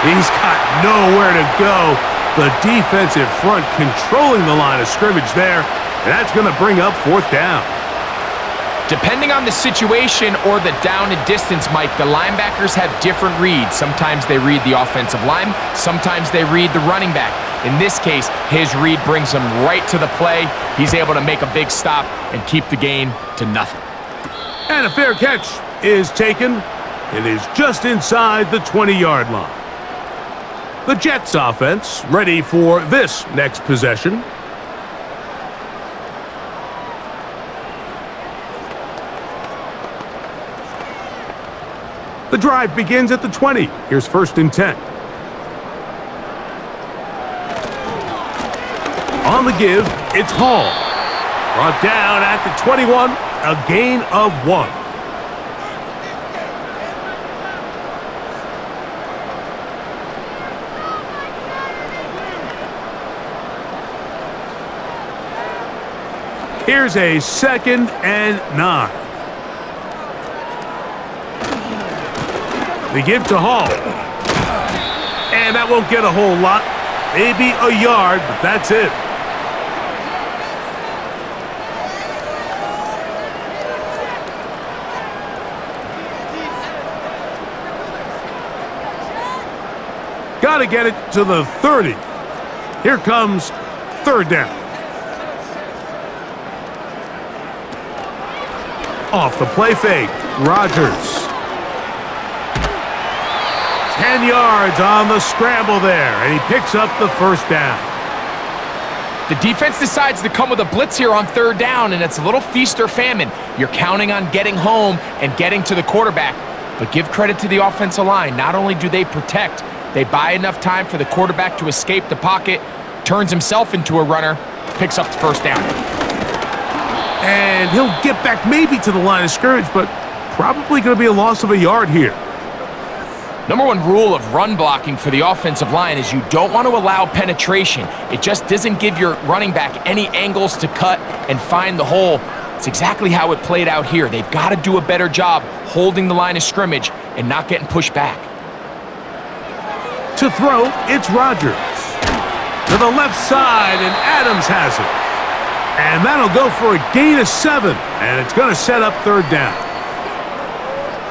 [SPEAKER 1] He's got nowhere to go. The defensive front controlling the line of scrimmage there, and that's going to bring up fourth down.
[SPEAKER 2] Depending on the situation or the down and distance, Mike, the linebackers have different reads. Sometimes they read the offensive line, sometimes they read the running back. In this case, his read brings him right to the play. He's able to make a big stop and keep the gain to nothing.
[SPEAKER 1] And a fair catch is taken. It is just inside the 20-yard line. The Jets offense ready for this next possession. The drive begins at the 20. Here's 1st and 10. On the give, it's Hall. Brought down at the 21, a gain of 1. Here's a 2nd and 9. They give to Hall. And that won't get a whole lot. Maybe a yard, but that's it. Got to get it to the 30. Here comes 3rd down. Off the play fake, Rodgers. 10 yards on the scramble there, and he picks up the 1st down.
[SPEAKER 2] The defense decides to come with a blitz here on 3rd down, and it's a little feast or famine. You're counting on getting home and getting to the quarterback, but give credit to the offensive line. Not only do they protect, they buy enough time for the quarterback to escape the pocket, turns himself into a runner, picks up the 1st down.
[SPEAKER 1] And he'll get back maybe to the line of scrimmage, but probably going to be a loss of a yard here.
[SPEAKER 2] Number one rule of run blocking for the offensive line is you don't want to allow penetration. It just doesn't give your running back any angles to cut and find the hole. It's exactly how it played out here. They've got to do a better job holding the line of scrimmage and not getting pushed back.
[SPEAKER 1] To throw, it's Rodgers. To the left side, and Adams has it. And that'll go for a gain of 7, and it's going to set up 3rd down.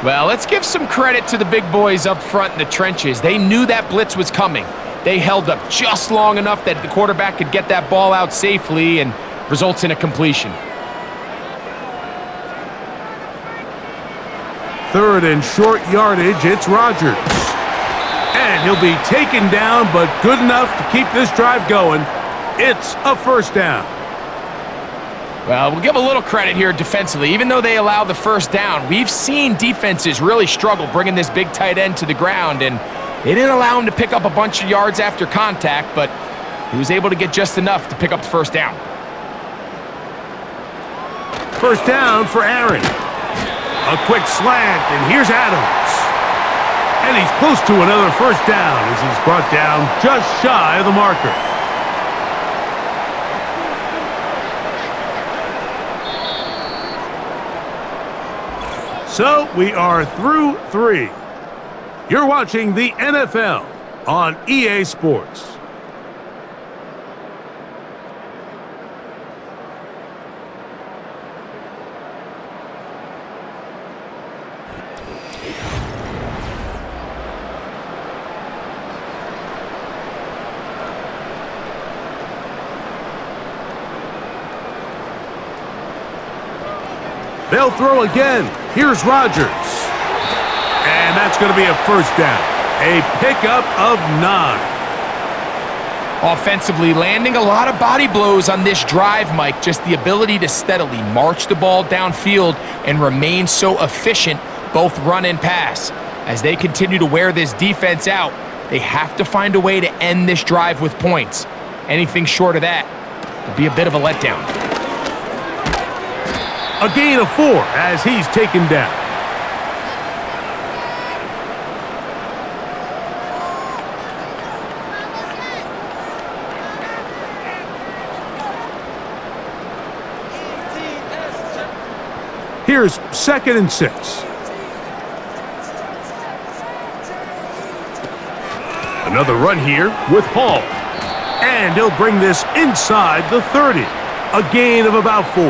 [SPEAKER 2] Well, let's give some credit to the big boys up front in the trenches. They knew that blitz was coming. They held up just long enough that the quarterback could get that ball out safely and results in a completion.
[SPEAKER 1] 3rd and short yardage, it's Rodgers. And he'll be taken down, but good enough to keep this drive going. It's a 1st down.
[SPEAKER 2] Well, we'll give a little credit here defensively. Even though they allow the 1st down, we've seen defenses really struggle bringing this big tight end to the ground, and they didn't allow him to pick up a bunch of yards after contact, but he was able to get just enough to pick up the 1st down.
[SPEAKER 1] 1st down for Aaron. A quick slant, and here's Adams. And he's close to another 1st down as he's brought down just shy of the marker. So we are through 3. You're watching the NFL on EA Sports. They'll throw again. Here's Rodgers. And that's going to be a 1st down. A pickup of 9.
[SPEAKER 2] Offensively, landing a lot of body blows on this drive, Mike. Just the ability to steadily march the ball downfield and remain so efficient, both run and pass. As they continue to wear this defense out, they have to find a way to end this drive with points. Anything short of that would be a bit of a letdown.
[SPEAKER 1] A gain of 4 as he's taken down. Here's 2nd and 6. Another run here with Hall. And he'll bring this inside the 30. A gain of about 4.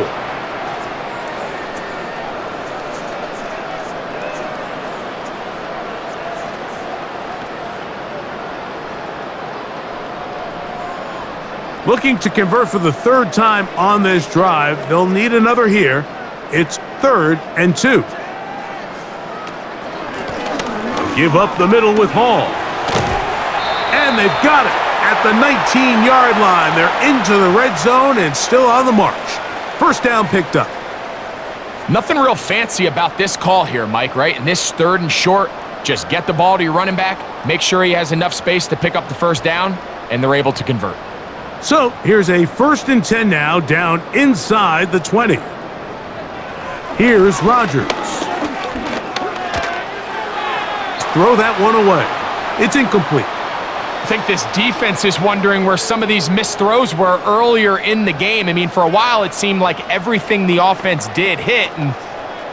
[SPEAKER 1] Looking to convert for the 3rd time on this drive. They'll need another here. It's 3rd and 2. Give up the middle with Hall. And they've got it at the 19-yard line. They're into the red zone and still on the march. 1st down picked up.
[SPEAKER 2] Nothing real fancy about this call here, Mike, right? In this 3rd and short, just get the ball to your running back, make sure he has enough space to pick up the 1st down, and they're able to convert.
[SPEAKER 1] So here's a 1st and 10 now, down inside the 20. Here's Rodgers. Throw that one away. It's incomplete.
[SPEAKER 2] I think this defense is wondering where some of these missed throws were earlier in the game. I mean, for a while, it seemed like everything the offense did hit. And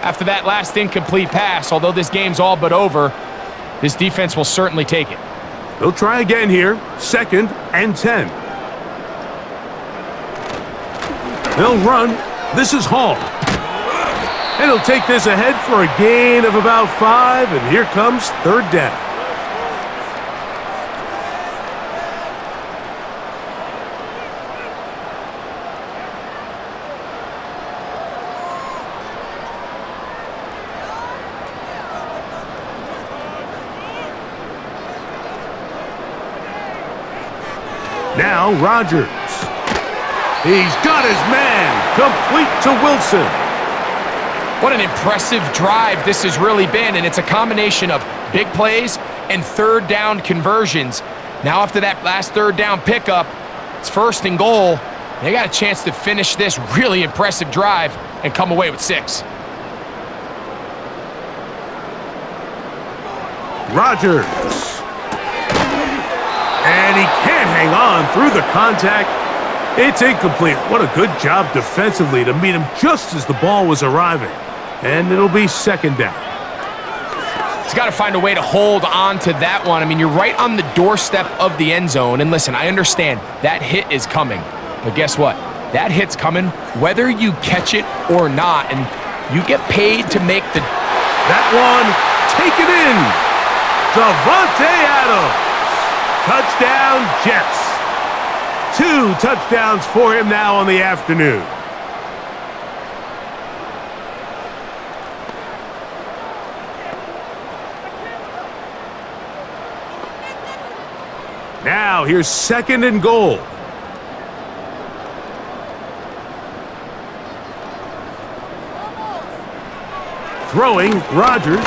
[SPEAKER 2] after that last incomplete pass, although this game's all but over, this defense will certainly take it.
[SPEAKER 1] They'll try again here. 2nd and 10. They'll run. This is Hall. And he'll take this ahead for a gain of about 5. And here comes 3rd down. Now Rodgers. He's got his man. Complete to Wilson.
[SPEAKER 2] What an impressive drive this has really been, and it's a combination of big plays and 3rd down conversions. Now after that last 3rd down pickup, it's 1st and goal. They got a chance to finish this really impressive drive and come away with 6.
[SPEAKER 1] Rodgers. And he can't hang on through the contact. It's incomplete. What a good job defensively to meet him just as the ball was arriving. And it'll be 2nd down.
[SPEAKER 2] He's got to find a way to hold on to that one. I mean, you're right on the doorstep of the end zone. And listen, I understand that hit is coming. But guess what? That hit's coming whether you catch it or not. And you get paid to make the...
[SPEAKER 1] That one taken in. Davante Adams. Touchdown, Jets. 2 touchdowns for him now on the afternoon. Now here's 2nd and goal. Throwing, Rodgers.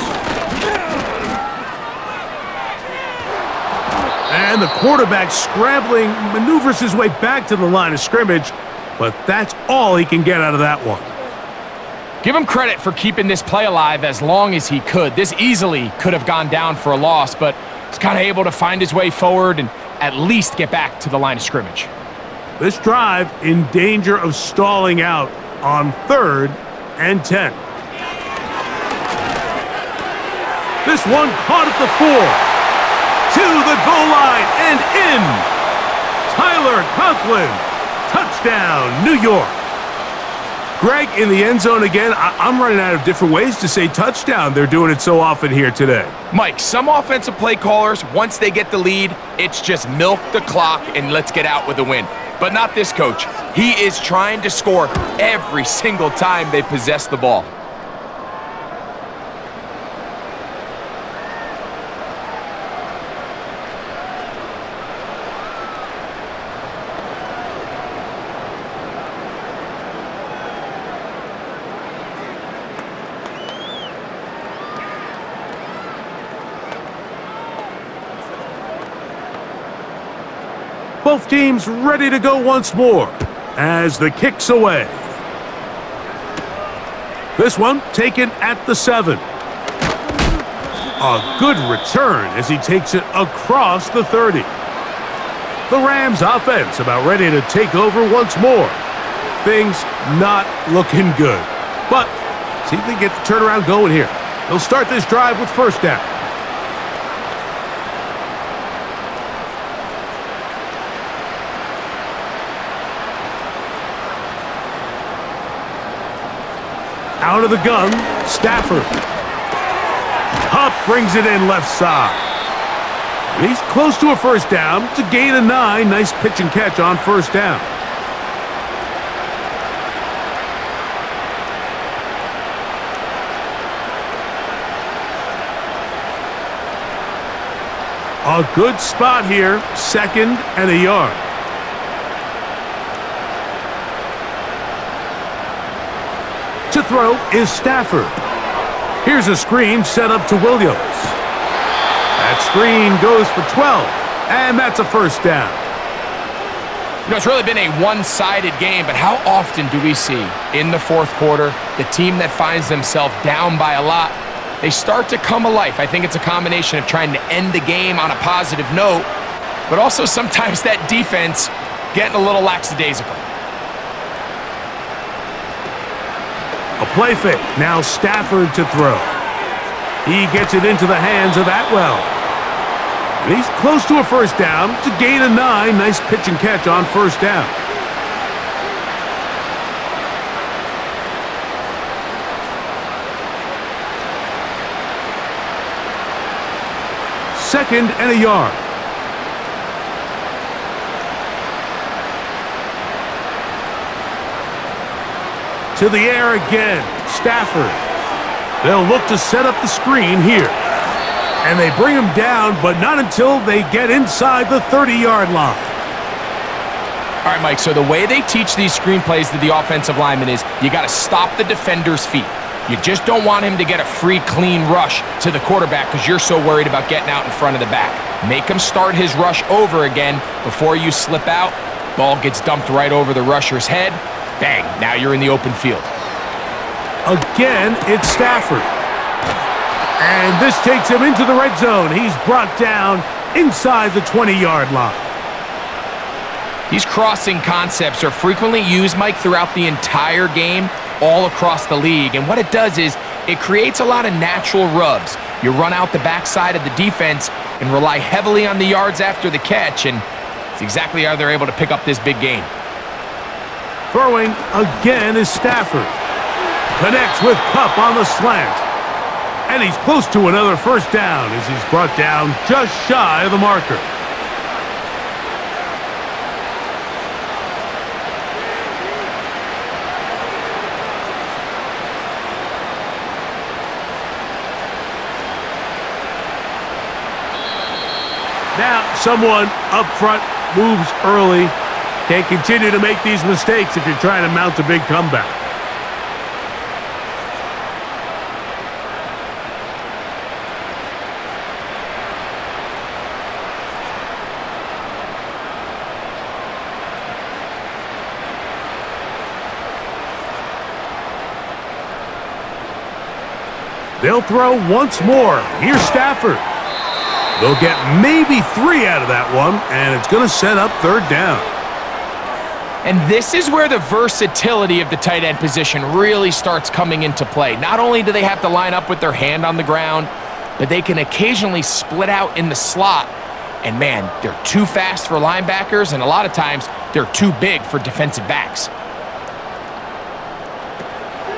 [SPEAKER 1] And the quarterback scrambling, maneuvers his way back to the line of scrimmage, but that's all he can get out of that one.
[SPEAKER 2] Give him credit for keeping this play alive as long as he could. This easily could have gone down for a loss, but he's kind of able to find his way forward and at least get back to the line of scrimmage.
[SPEAKER 1] This drive in danger of stalling out on 3rd and 10. This one caught at the 4. To the goal line and in. Tyler Conklin. Touchdown, New York. Greg, in the end zone again. I'm running out of different ways to say touchdown. They're doing it so often here today.
[SPEAKER 2] Mike, some offensive play callers, once they get the lead, it's just milk the clock and let's get out with a win. But not this coach. He is trying to score every single time they possess the ball.
[SPEAKER 1] Both teams ready to go once more as the kick's away. This one taken at the 7. A good return as he takes it across the 30. The Rams offense about ready to take over once more. Things not looking good. But see if they get the turnaround going here. They'll start this drive with first down. Out of the gun, Stafford. Hupp brings it in left side. And he's close to a first down to gain a 9. Nice pitch and catch on first down. A good spot here, 2nd and a yard. To throw is Stafford. Here's a screen set up to Williams. That screen goes for 12, and that's a first down.
[SPEAKER 2] You know, it's really been a one-sided game, but how often do we see in the fourth quarter the team that finds themselves down by a lot, they start to come alive? I think it's a combination of trying to end the game on a positive note, but also sometimes that defense getting a little lackadaisical.
[SPEAKER 1] A play fake. Now Stafford to throw. He gets it into the hands of Atwell. And he's close to a first down to gain a 9. Nice pitch and catch on first down. Second and a yard. To the air again, Stafford. They'll look to set up the screen here. And they bring him down, but not until they get inside the 30-yard line.
[SPEAKER 2] All right, Mike, so the way they teach these screenplays to the offensive lineman is you got to stop the defender's feet. You just don't want him to get a free, clean rush to the quarterback because you're so worried about getting out in front of the back. Make him start his rush over again before you slip out. Ball gets dumped right over the rusher's head. Bang, now you're in the open field.
[SPEAKER 1] Again, it's Stafford. And this takes him into the red zone. He's brought down inside the 20-yard line.
[SPEAKER 2] These crossing concepts are frequently used, Mike, throughout the entire game, all across the league. And what it does is it creates a lot of natural rubs. You run out the backside of the defense and rely heavily on the yards after the catch, and it's exactly how they're able to pick up this big game.
[SPEAKER 1] Throwing again is Stafford. Connects with Kupp on the slant. And he's close to another first down as he's brought down just shy of the marker. Now someone up front moves early. Can't continue to make these mistakes if you're trying to mount a big comeback. They'll throw once more. Here's Stafford. They'll get maybe 3 out of that one, and it's going to set up third down.
[SPEAKER 2] And this is where the versatility of the tight end position really starts coming into play. Not only do they have to line up with their hand on the ground, but they can occasionally split out in the slot. And man, they're too fast for linebackers, and a lot of times they're too big for defensive backs.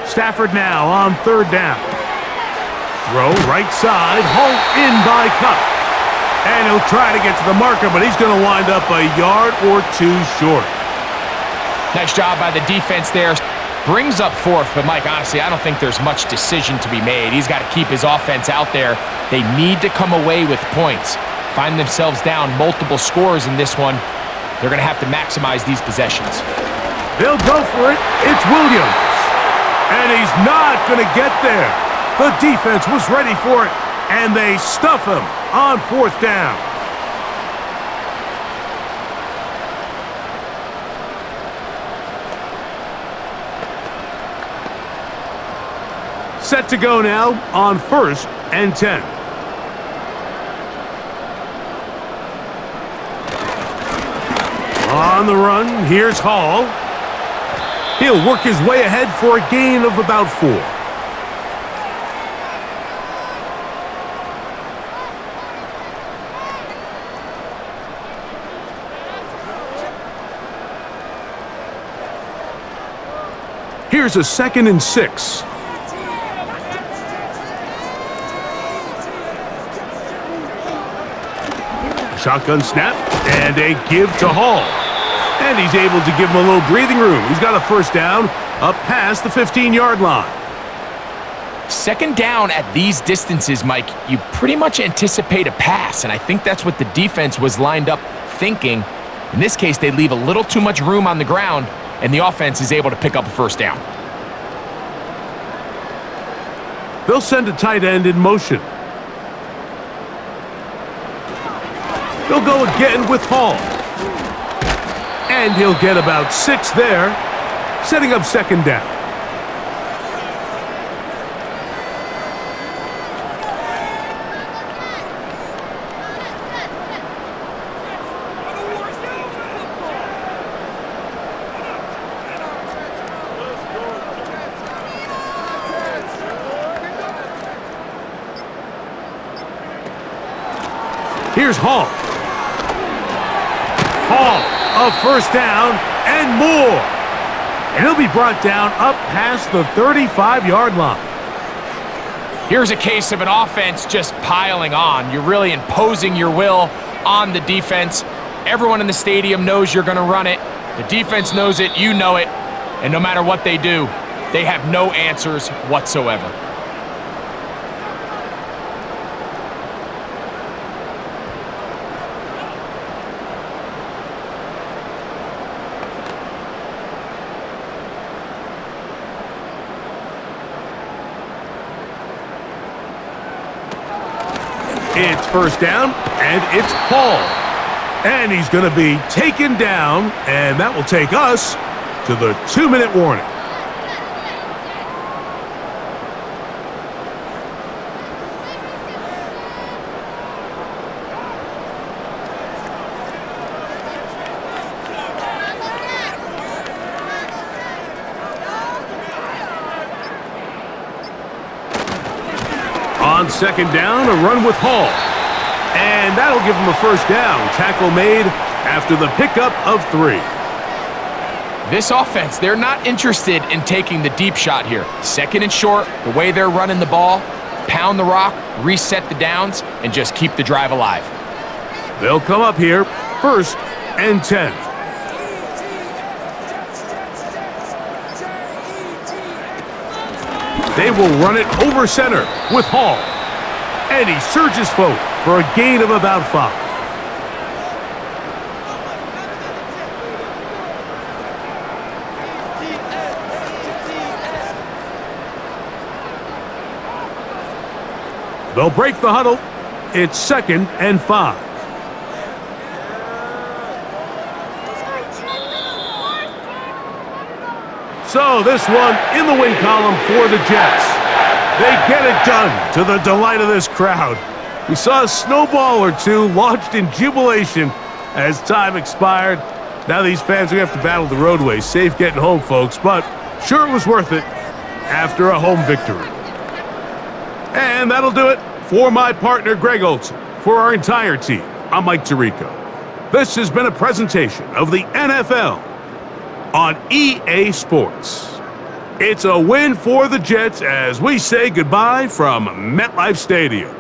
[SPEAKER 1] Stafford now on third down. Throw right side, hauled in by Kupp. And he'll try to get to the marker, but he's going to wind up a yard or 2 short.
[SPEAKER 2] Nice job by the defense there. Brings up fourth, but Mike, honestly, I don't think there's much decision to be made. He's got to keep his offense out there. They need to come away with points. Find themselves down multiple scores in this one. They're going to have to maximize these possessions.
[SPEAKER 1] They'll go for it. It's Williams. And he's not going to get there. The defense was ready for it, and they stuff him on fourth down. Set to go now on 1st and 10. On the run, here's Hall. He'll work his way ahead for a gain of about 4. Here's a 2nd and 6. Shotgun snap and a give to Hall. And he's able to give him a little breathing room. He's got a 1st down up past the 15-yard line.
[SPEAKER 2] 2nd down at these distances, Mike, you pretty much anticipate a pass, and I think that's what the defense was lined up thinking. In this case, they leave a little too much room on the ground, and the offense is able to pick up a 1st down.
[SPEAKER 1] They'll send a tight end in motion. They'll go again with Hall. And he'll get about 6 there, setting up 2nd down. Here's Hall. Hall, a 1st down and more. And he'll be brought down up past the 35-yard line.
[SPEAKER 2] Here's a case of an offense just piling on. You're really imposing your will on the defense. Everyone in the stadium knows you're going to run it. The defense knows it, you know it. And no matter what they do, they have no answers whatsoever.
[SPEAKER 1] It's 1st down, and it's Hall. And he's going to be taken down, and that will take us to the 2-minute warning. On 2nd down, a run with Hall. And that'll give him a 1st down. Tackle made after the pickup of 3.
[SPEAKER 2] This offense, they're not interested in taking the deep shot here. 2nd and short, the way they're running the ball, pound the rock, reset the downs, and just keep the drive alive.
[SPEAKER 1] They'll come up here, 1st and 10. They will run it over center with Hall. And he surges forward for a gain of about 5. They'll break the huddle. It's 2nd and 5. So this one in the win column for the Jets. They get it done to the delight of this crowd. We saw a snowball or two launched in jubilation as time expired. Now these fans, we have to battle the roadway. Safe getting home, folks, but sure it was worth it after a home victory. And that'll do it for my partner, Greg Olson. For our entire team, I'm Mike Tirico. This has been a presentation of the NFL on EA Sports. It's a win for the Jets as we say goodbye from MetLife Stadium.